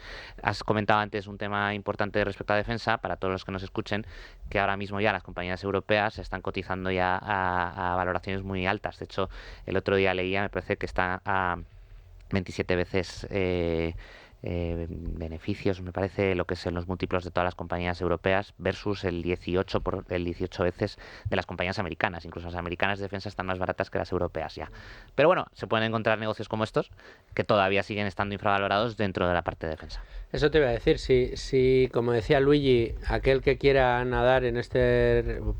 Has comentado antes un tema importante respecto a defensa, para todos los que nos escuchen, que ahora mismo ya las compañías europeas están cotizando ya a valoraciones muy altas. De hecho, el otro día leía, me parece que está a 27 veces beneficios, me parece, lo que son los múltiplos de todas las compañías europeas versus el 18 veces de las compañías americanas. Incluso las americanas de defensa están más baratas que las europeas ya. Pero bueno, se pueden encontrar negocios como estos que todavía siguen estando infravalorados dentro de la parte de defensa. Eso te iba a decir, si como decía Luigi, aquel que quiera nadar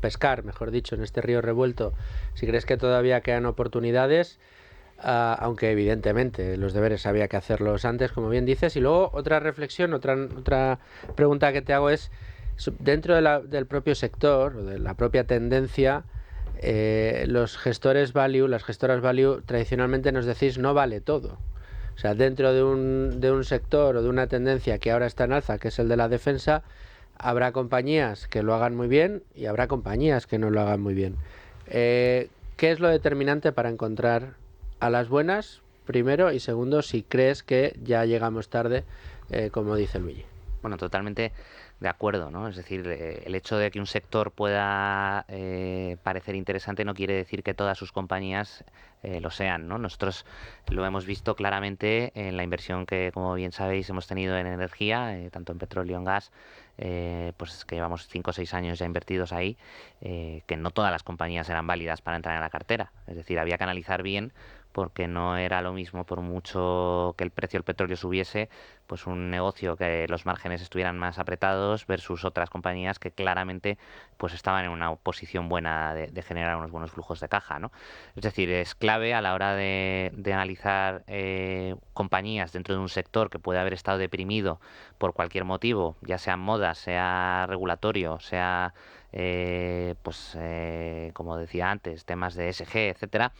pescar, mejor dicho, en este río revuelto, si crees que todavía quedan oportunidades, aunque evidentemente los deberes había que hacerlos antes, como bien dices. Y luego otra reflexión, otra pregunta que te hago es, dentro del propio sector, o de la propia tendencia, los gestores value, las gestoras value, tradicionalmente nos decís no vale todo. O sea, dentro de un sector o de una tendencia que ahora está en alza, que es el de la defensa, habrá compañías que lo hagan muy bien y habrá compañías que no lo hagan muy bien. ¿Qué es lo determinante para encontrar a las buenas, primero, y segundo, si crees que ya llegamos tarde, como dice Luigi? Bueno, totalmente de acuerdo, ¿no? Es decir, el hecho de que un sector pueda parecer interesante no quiere decir que todas sus compañías lo sean, ¿no? Nosotros lo hemos visto claramente en la inversión que, como bien sabéis, hemos tenido en energía, tanto en petróleo, en gas, pues que llevamos 5 o 6 años ya invertidos ahí, que no todas las compañías eran válidas para entrar en la cartera. Es decir, había que analizar bien, porque no era lo mismo, por mucho que el precio del petróleo subiese, pues un negocio que los márgenes estuvieran más apretados versus otras compañías que claramente pues estaban en una posición buena de generar unos buenos flujos de caja, ¿no? Es decir, es clave a la hora de analizar compañías dentro de un sector que puede haber estado deprimido por cualquier motivo, ya sea moda, sea regulatorio, sea como decía antes, temas de ESG, etcétera,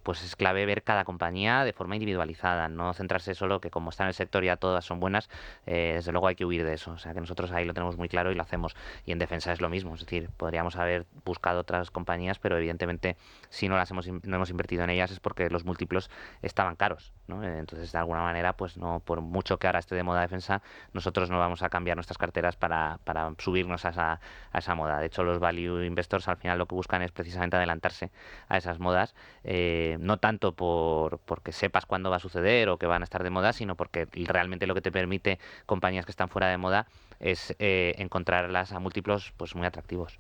pues es clave ver cada compañía de forma individualizada, no centrarse solo que como está en el sector ya todas son buenas. Desde luego hay que huir de eso, o sea que nosotros ahí lo tenemos muy claro y lo hacemos. Y en defensa es lo mismo, es decir, podríamos haber buscado otras compañías, pero evidentemente si no hemos invertido en ellas es porque los múltiplos estaban caros, ¿no? Entonces de alguna manera, pues no, por mucho que ahora esté de moda defensa, nosotros no vamos a cambiar nuestras carteras para subirnos a esa moda. De hecho, los value investors al final lo que buscan es precisamente adelantarse a esas modas, no tanto porque sepas cuándo va a suceder o que van a estar de moda, sino porque realmente lo que te permite compañías que están fuera de moda es encontrarlas a múltiplos pues muy atractivos.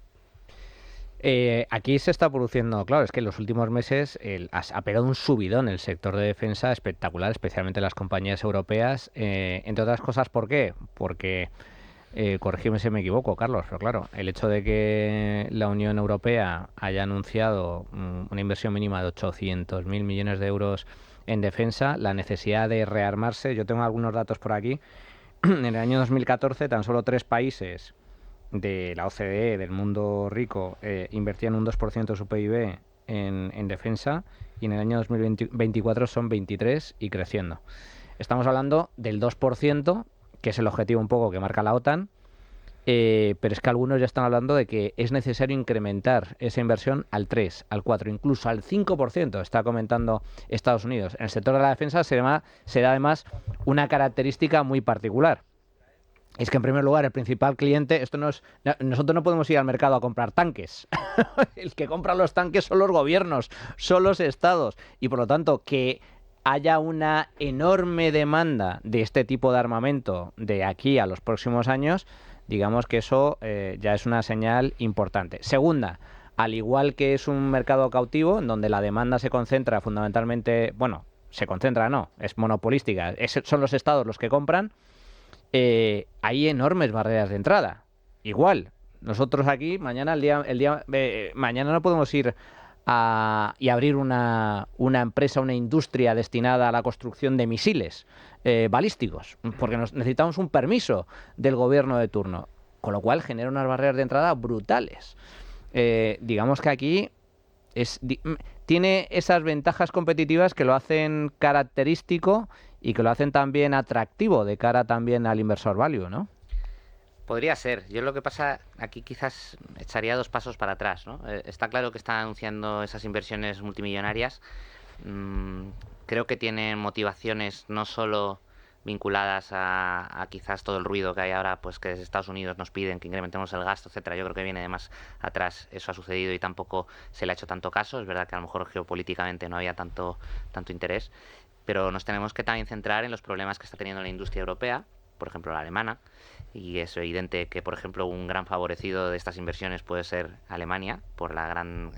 Aquí se está produciendo, claro, es que en los últimos meses ha pegado un subidón el sector de defensa espectacular, especialmente las compañías europeas, entre otras cosas, ¿por qué? Porque corrígeme si me equivoco, Carlos, pero claro, el hecho de que la Unión Europea haya anunciado una inversión mínima de 800.000 millones de euros en defensa, la necesidad de rearmarse, yo tengo algunos datos por aquí, en el año 2014 tan solo 3 países de la OCDE, del mundo rico, invertían un 2% de su PIB en defensa, y en el año 2024 son 23 y creciendo. Estamos hablando del 2%, que es el objetivo un poco que marca la OTAN, pero es que algunos ya están hablando de que es necesario incrementar esa inversión al 3, al 4, incluso al 5%, está comentando Estados Unidos. En el sector de la defensa se da además una característica muy particular. Es que, en primer lugar, el principal cliente, nosotros no podemos ir al mercado a comprar tanques. El que compra los tanques son los gobiernos, son los estados. Y, por lo tanto, que haya una enorme demanda de este tipo de armamento de aquí a los próximos años, digamos que eso ya es una señal importante. Segunda, al igual que es un mercado cautivo, en donde la demanda se concentra fundamentalmente, bueno, se concentra no, es monopolística, son los estados los que compran, hay enormes barreras de entrada. Igual, nosotros aquí mañana mañana no podemos ir y abrir una empresa, una industria destinada a la construcción de misiles balísticos, porque necesitamos un permiso del gobierno de turno, con lo cual genera unas barreras de entrada brutales. Digamos que aquí tiene esas ventajas competitivas que lo hacen característico y que lo hacen también atractivo de cara también al inversor value, ¿no? Podría ser. Yo lo que pasa aquí quizás echaría 2 pasos para atrás, ¿no? Está claro que están anunciando esas inversiones multimillonarias. Creo que tienen motivaciones no solo vinculadas a quizás todo el ruido que hay ahora, pues que desde Estados Unidos nos piden que incrementemos el gasto, etcétera. Yo creo que viene de más atrás. Eso ha sucedido y tampoco se le ha hecho tanto caso. Es verdad que a lo mejor geopolíticamente no había tanto interés, pero nos tenemos que también centrar en los problemas que está teniendo la industria europea, por ejemplo la alemana, y es evidente que, por ejemplo, un gran favorecido de estas inversiones puede ser Alemania, por la gran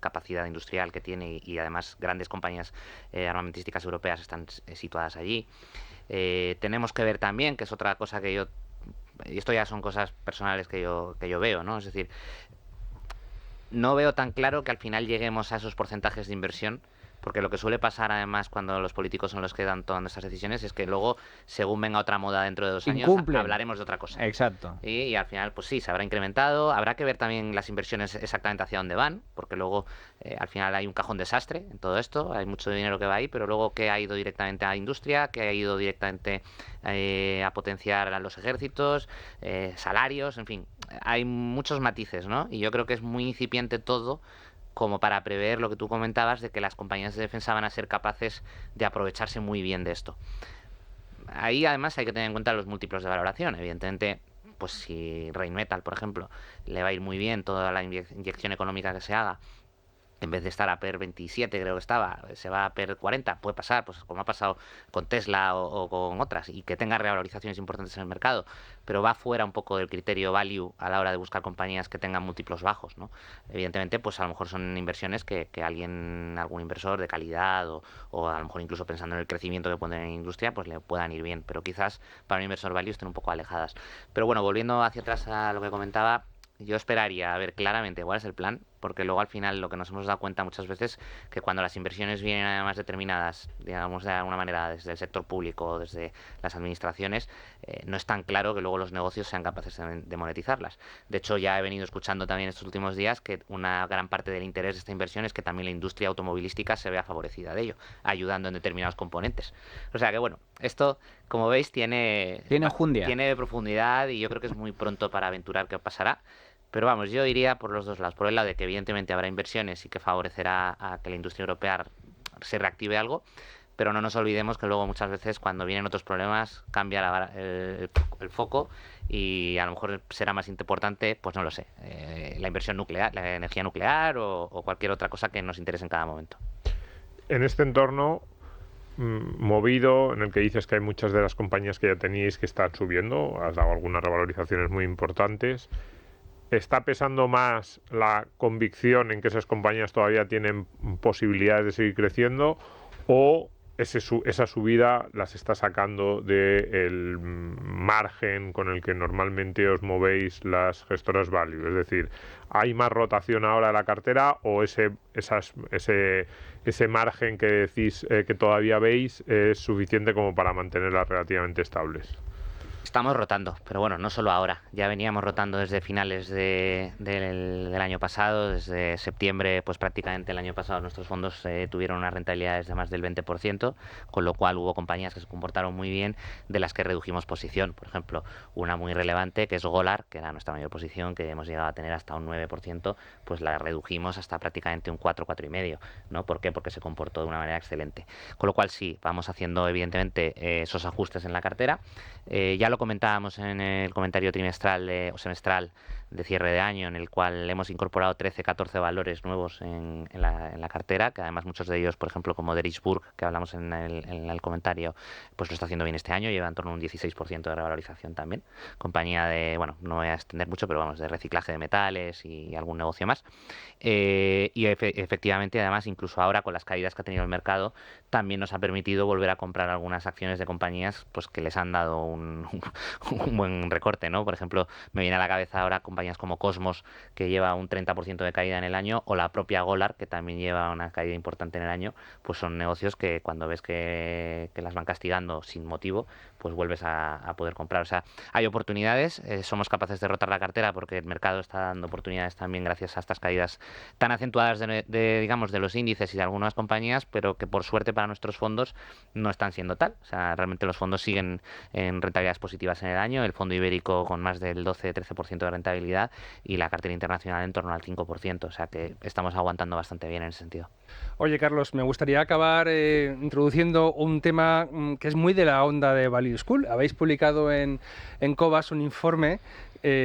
capacidad industrial que tiene y además grandes compañías armamentísticas europeas están situadas allí. Tenemos que ver también, que es otra cosa que y esto ya son cosas personales que yo veo, ¿no? Es decir, no veo tan claro que al final lleguemos a esos porcentajes de inversión, porque lo que suele pasar además cuando los políticos son los que dan todas estas decisiones es que luego, según venga otra moda dentro de 2 años, hablaremos de otra cosa. Exacto. Y al final, pues sí, se habrá incrementado. Habrá que ver también las inversiones exactamente hacia dónde van, porque luego al final hay un cajón desastre en todo esto, hay mucho dinero que va ahí, pero luego qué ha ido directamente a industria, qué ha ido directamente a potenciar a los ejércitos, salarios, en fin, hay muchos matices, ¿no? Y yo creo que es muy incipiente todo como para prever lo que tú comentabas de que las compañías de defensa van a ser capaces de aprovecharse muy bien de esto. Ahí además hay que tener en cuenta los múltiplos de valoración. Evidentemente, pues si Rheinmetall, por ejemplo, le va a ir muy bien toda la inyección económica que se haga, en vez de estar a PER 27, creo que estaba, se va a PER 40, puede pasar, pues como ha pasado con Tesla o con otras, y que tenga revalorizaciones importantes en el mercado, pero va fuera un poco del criterio value a la hora de buscar compañías que tengan múltiplos bajos, ¿no? Evidentemente, pues a lo mejor son inversiones que algún inversor de calidad o a lo mejor incluso pensando en el crecimiento que pueden tener en la industria, pues le puedan ir bien, pero quizás para un inversor value estén un poco alejadas. Pero bueno, volviendo hacia atrás a lo que comentaba, yo esperaría a ver claramente cuál es el plan, porque luego al final lo que nos hemos dado cuenta muchas veces que cuando las inversiones vienen además determinadas, digamos de alguna manera desde el sector público o desde las administraciones, no es tan claro que luego los negocios sean capaces de monetizarlas. De hecho, ya he venido escuchando también estos últimos días que una gran parte del interés de esta inversión es que también la industria automovilística se vea favorecida de ello, ayudando en determinados componentes. O sea que bueno, esto, como veis, tiene enjundia, tiene profundidad y yo creo que es muy pronto para aventurar qué pasará. Pero vamos, yo iría por los dos lados. Por el lado de que evidentemente habrá inversiones y que favorecerá a que la industria europea se reactive algo, pero no nos olvidemos que luego muchas veces cuando vienen otros problemas cambia el foco y a lo mejor será más importante, pues no lo sé, la inversión nuclear, la energía nuclear o cualquier otra cosa que nos interese en cada momento. En este entorno movido, en el que dices que hay muchas de las compañías que ya teníais que están subiendo, has dado algunas revalorizaciones muy importantes, ¿está pesando más la convicción en que esas compañías todavía tienen posibilidades de seguir creciendo o esa subida las está sacando del margen con el que normalmente os movéis las gestoras value. Es decir, ¿hay más rotación ahora de la cartera o ese margen que decís que todavía veis es suficiente como para mantenerlas relativamente estables? Estamos rotando, pero bueno, no solo ahora. Ya veníamos rotando desde finales del año pasado, desde septiembre, pues prácticamente el año pasado nuestros fondos tuvieron unas rentabilidades de más del 20%, con lo cual hubo compañías que se comportaron muy bien, de las que redujimos posición. Por ejemplo, una muy relevante que es Golar, que era nuestra mayor posición, que hemos llegado a tener hasta un 9%, pues la redujimos hasta prácticamente un 4, 4,5%, ¿no? ¿Por qué? Porque se comportó de una manera excelente. Con lo cual sí, vamos haciendo evidentemente esos ajustes en la cartera. Ya lo comentábamos en el comentario trimestral o semestral de cierre de año, en el cual hemos incorporado 13, 14 valores nuevos en la cartera, que además muchos de ellos, por ejemplo, como Derishburg, que hablamos en el comentario, pues lo está haciendo bien este año, lleva en torno a un 16% de revalorización también. Compañía de, bueno, no voy a extender mucho, pero vamos, de reciclaje de metales y algún negocio más. Y efectivamente, además, incluso ahora con las caídas que ha tenido el mercado, también nos ha permitido volver a comprar algunas acciones de compañías pues que les han dado un buen recorte, ¿no? Por ejemplo, me viene a la cabeza ahora compañías como Cosmos, que lleva un 30% de caída en el año, o la propia Golar, que también lleva una caída importante en el año. Pues son negocios que cuando ves que las van castigando sin motivo, pues vuelves a poder comprar. O sea, hay oportunidades, somos capaces de rotar la cartera porque el mercado está dando oportunidades también gracias a estas caídas tan acentuadas digamos, de los índices y de algunas compañías, pero que por suerte para nuestros fondos no están siendo tal. O sea, realmente los fondos siguen en rentabilidades positivas en el año, el fondo ibérico con más del 12-13% de rentabilidad y la cartera internacional en torno al 5%. O sea que estamos aguantando bastante bien en ese sentido. Oye, Carlos, me gustaría acabar introduciendo un tema que es muy de la onda de Value School. Habéis publicado en Cobas un informe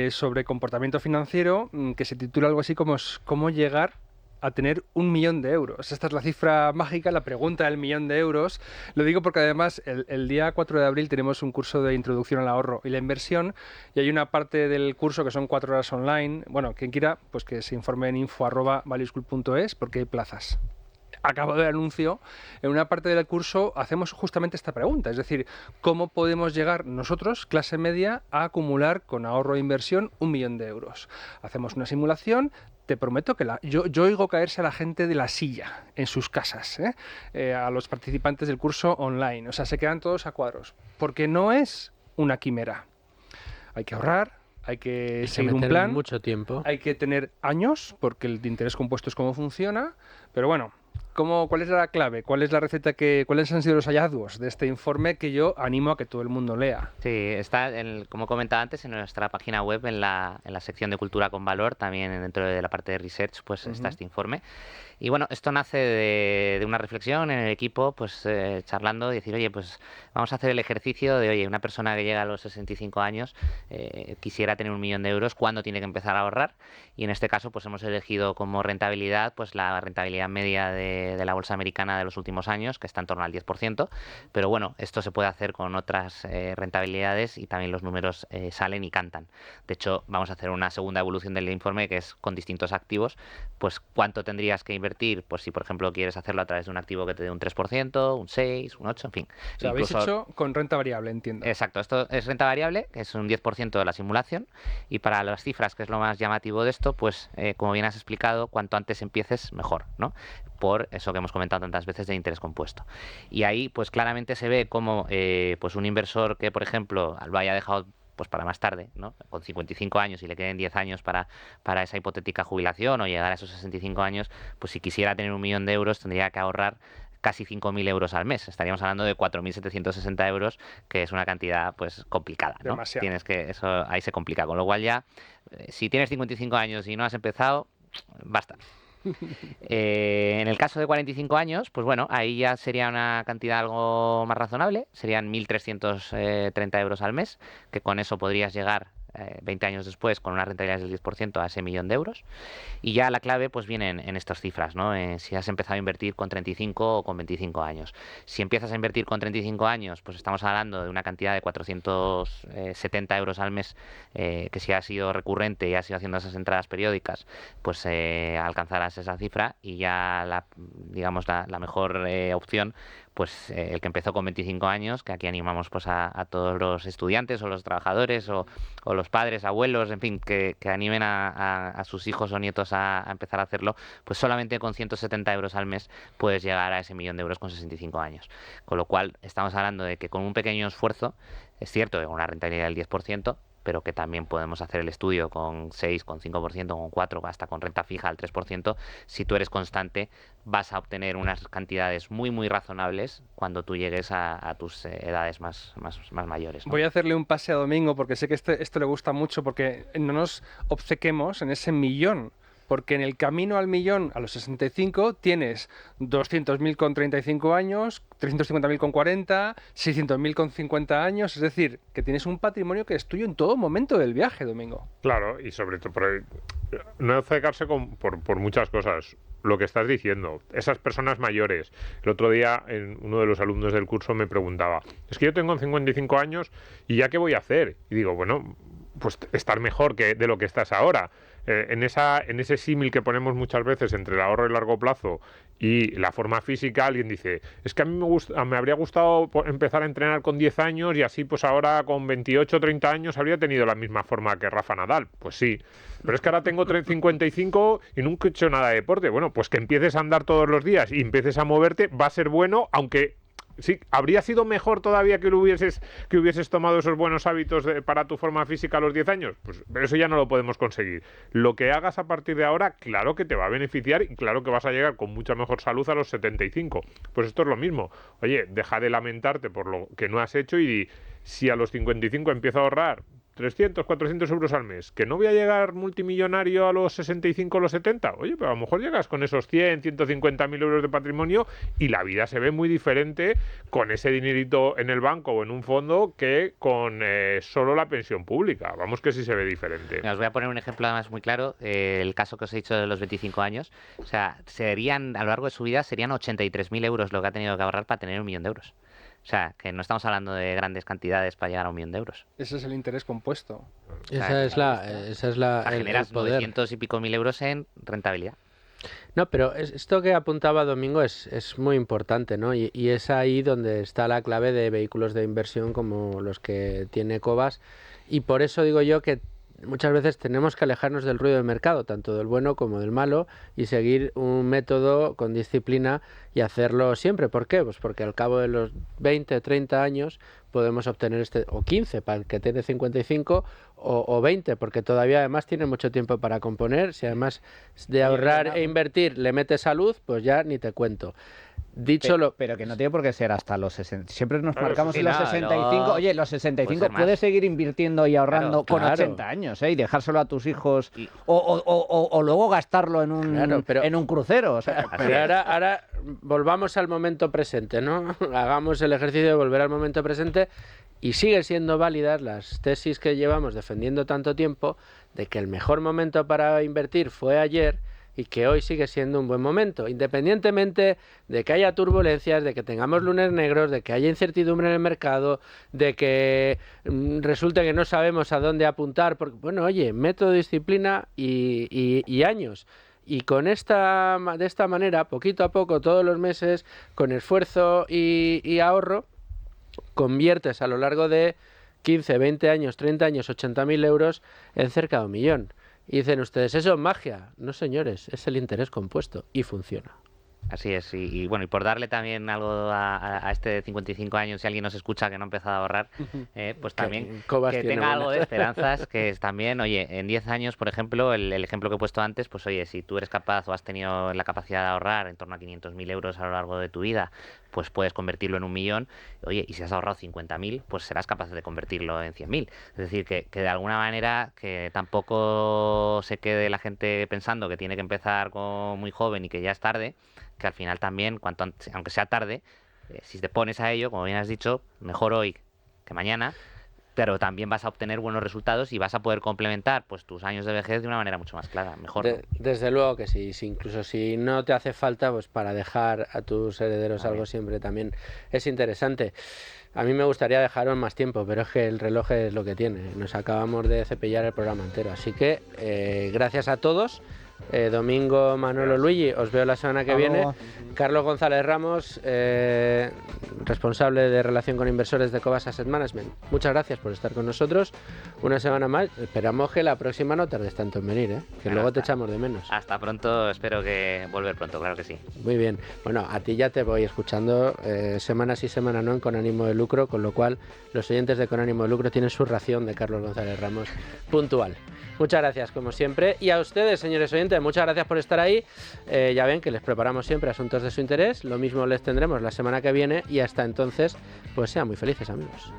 sobre comportamiento financiero que se titula algo así como ¿Cómo llegar a tener 1 millón de euros? Esta es la cifra mágica, la pregunta del 1 millón de euros. Lo digo porque además el día 4 de abril tenemos un curso de introducción al ahorro y la inversión y hay una parte del curso que son 4 horas online. Bueno, quien quiera, pues que se informe en info@valueschool.es porque hay plazas. Acabo de anuncio, en una parte del curso hacemos justamente esta pregunta, es decir, ¿cómo podemos llegar nosotros, clase media, a acumular con ahorro e inversión 1 millón de euros? Hacemos una simulación, te prometo que yo oigo caerse a la gente de la silla en sus casas, a los participantes del curso online, o sea, se quedan todos a cuadros, porque no es una quimera. Hay que ahorrar, hay que seguir un plan, mucho tiempo. Hay que tener años, porque el de interés compuesto es cómo funciona, pero bueno, ¿cuál es la clave? ¿Cuál es la receta? ¿Cuáles han sido los hallazgos de este informe que yo animo a que todo el mundo lea? Sí, está, como comentaba antes, en nuestra página web, en la sección de Cultura con Valor, también dentro de la parte de Research, pues está este informe. Y bueno, esto nace de una reflexión en el equipo, pues charlando y decir, oye, pues vamos a hacer el ejercicio de, oye, una persona que llega a los 65 años quisiera tener 1 millón de euros, ¿cuándo tiene que empezar a ahorrar? Y en este caso, pues hemos elegido como rentabilidad, pues la rentabilidad media de la bolsa americana de los últimos años, que está en torno al 10%, pero bueno, esto se puede hacer con otras rentabilidades y también los números salen y cantan. De hecho, vamos a hacer una segunda evolución del informe, que es con distintos activos, pues cuánto tendrías que invertir, pues si por ejemplo quieres hacerlo a través de un activo que te dé un 3%, un 6%, un 8%, en fin. O sea, habéis hecho con renta variable, entiendo. Exacto, esto es renta variable, que es un 10% de la simulación, y para las cifras, que es lo más llamativo de esto, pues como bien has explicado, cuanto antes empieces, mejor, ¿no? Por eso que hemos comentado tantas veces de interés compuesto. Y ahí pues claramente se ve como pues un inversor que, por ejemplo, lo haya dejado pues para más tarde, ¿no? Con 55 años y le queden 10 años para esa hipotética jubilación o llegar a esos 65 años, pues si quisiera tener 1 millón de euros tendría que ahorrar casi 5.000 euros al mes. Estaríamos hablando de 4.760 euros, que es una cantidad pues complicada, ¿no? Demasiado. Eso ahí se complica, con lo cual ya, si tienes 55 años y no has empezado, basta. En el caso de 45 años, pues bueno, ahí ya sería una cantidad algo más razonable, serían 1.330 euros al mes, que con eso podrías llegar 20 años después, con una rentabilidad del 10% a ese 1.000.000 de euros. Y ya la clave pues viene en estas cifras, ¿no? Si has empezado a invertir con 35 o con 25 años. Si empiezas a invertir con 35 años, pues estamos hablando de una cantidad de 470 euros al mes, que si has sido recurrente y has ido haciendo esas entradas periódicas, pues alcanzarás esa cifra. Y ya la mejor opción, pues el que empezó con 25 años, que aquí animamos pues a todos los estudiantes o los trabajadores o los padres, abuelos, en fin, que animen a sus hijos o nietos a empezar a hacerlo, pues solamente con 170 euros al mes puedes llegar a ese 1.000.000 de euros con 65 años. Con lo cual estamos hablando de que con un pequeño esfuerzo, es cierto que con una rentabilidad del 10%, pero que también podemos hacer el estudio con 6, con 5%, con 4, hasta con renta fija al 3%. Si tú eres constante, vas a obtener unas cantidades muy, muy razonables cuando tú llegues a tus edades más mayores, ¿no? Voy a hacerle un pase a Domingo porque sé que esto le gusta mucho, porque no nos obcequemos en ese 1.000.000. Porque en el camino al 1.000.000, a los 65, tienes 200.000 con 35 años, 350.000 con 40, 600.000 con 50 años. Es decir, que tienes un patrimonio que es tuyo en todo momento del viaje, Domingo. Claro, y sobre todo, no obcecarse por muchas cosas. Lo que estás diciendo, esas personas mayores. El otro día, uno de los alumnos del curso me preguntaba, es que yo tengo 55 años y ¿ya qué voy a hacer? Y digo, bueno, pues estar mejor que de lo que estás ahora. En ese símil que ponemos muchas veces entre el ahorro y largo plazo y la forma física, alguien dice, es que a mí me habría gustado empezar a entrenar con 10 años y así pues ahora con 28 o 30 años habría tenido la misma forma que Rafa Nadal. Pues sí, pero es que ahora tengo 55 y nunca he hecho nada de deporte. Bueno, pues que empieces a andar todos los días y empieces a moverte va a ser bueno, aunque... Sí, habría sido mejor todavía que hubieses tomado esos buenos hábitos para tu forma física a los 10 años. Pues eso ya no lo podemos conseguir. Lo que hagas a partir de ahora, claro que te va a beneficiar y claro que vas a llegar con mucha mejor salud a los 75. Pues esto es lo mismo. Oye, deja de lamentarte por lo que no has hecho y di, si a los 55 empiezo a ahorrar 300, 400 euros al mes, que no voy a llegar multimillonario a los 65 o los 70, oye, pero a lo mejor llegas con esos 100, 150.000 euros de patrimonio y la vida se ve muy diferente con ese dinerito en el banco o en un fondo que con solo la pensión pública. Vamos que sí se ve diferente. Os voy a poner un ejemplo además muy claro, el caso que os he dicho de los 25 años, o sea, a lo largo de su vida serían 83.000 euros lo que ha tenido que ahorrar para tener 1.000.000 de euros. O sea, que no estamos hablando de grandes cantidades para llegar a 1.000.000 de euros. Ese es el interés compuesto. Esa es la generas el poder. 900 y pico mil euros en rentabilidad. No, pero esto que apuntaba Domingo es muy importante, ¿no? Y es ahí donde está la clave de vehículos de inversión como los que tiene Cobas. Y por eso digo yo que muchas veces tenemos que alejarnos del ruido del mercado, tanto del bueno como del malo, y seguir un método con disciplina y hacerlo siempre. ¿Por qué? Pues porque al cabo de los 20, 30 años podemos obtener o 15 para el que tiene 55, o 20, porque todavía además tiene mucho tiempo para componer. Si además de ahorrar e invertir le metes salud, pues ya ni te cuento. Pero que no tiene por qué ser hasta los 60. Siempre nos marcamos sí, en los no, 65. no. Oye, los 65 Puede ser puedes más. seguir invirtiendo y ahorrando con claro. 80 años, y dejárselo a tus hijos o luego gastarlo en un crucero. O sea, Pero ahora volvamos al momento presente, ¿no? Hagamos el ejercicio de volver al momento presente y siguen siendo válidas las tesis que llevamos defendiendo tanto tiempo de que el mejor momento para invertir fue ayer y que hoy sigue siendo un buen momento, independientemente de que haya turbulencias, de que tengamos lunes negros, de que haya incertidumbre en el mercado, de que resulte que no sabemos a dónde apuntar, porque, bueno, oye, método, disciplina y años. Y de esta manera, poquito a poco, todos los meses, con esfuerzo y ahorro, conviertes a lo largo de 15, 20 años, 30 años, 80.000 euros en cerca de 1.000.000. Y dicen ustedes, ¿eso es magia? No, señores, es el interés compuesto y funciona. Así es, y bueno, y por darle también algo a este de 55 años, si alguien nos escucha que no ha empezado a ahorrar, pues también que tenga algo de esperanzas, que es también, oye, en 10 años, por ejemplo, el ejemplo que he puesto antes, pues oye, si tú eres capaz o has tenido la capacidad de ahorrar en torno a 500.000 euros a lo largo de tu vida, pues puedes convertirlo en 1.000.000, oye, y si has ahorrado 50.000, pues serás capaz de convertirlo en 100.000. Es decir, que de alguna manera que tampoco se quede la gente pensando que tiene que empezar muy joven y que ya es tarde, que al final también, aunque sea tarde, si te pones a ello, como bien has dicho, mejor hoy que mañana, pero también vas a obtener buenos resultados y vas a poder complementar pues tus años de vejez de una manera mucho más clara, mejor. Desde luego que sí, incluso si no te hace falta, pues para dejar a tus herederos algo siempre también es interesante. A mí me gustaría dejaros más tiempo, pero es que el reloj es lo que tiene. Nos acabamos de cepillar el programa entero. Así que gracias a todos. Domingo, Manolo, Luigi, os veo la semana que viene. Carlos González Ramos, responsable de relación con inversores de Cobas Asset Management. Muchas gracias por estar con nosotros una semana más. Esperamos que la próxima no tardes tanto en venir, que luego te echamos de menos. Hasta pronto, espero que volver pronto, claro que sí. Muy bien. Bueno, a ti ya te voy escuchando semana sí, semana no en Con Ánimo de Lucro, con lo cual los oyentes de Con Ánimo de Lucro tienen su ración de Carlos González Ramos puntual. Muchas gracias, como siempre. Y a ustedes, señores oyentes, muchas gracias por estar ahí. Ya ven que les preparamos siempre asuntos de su interés. Lo mismo les tendremos la semana que viene y hasta entonces, pues sean muy felices, amigos.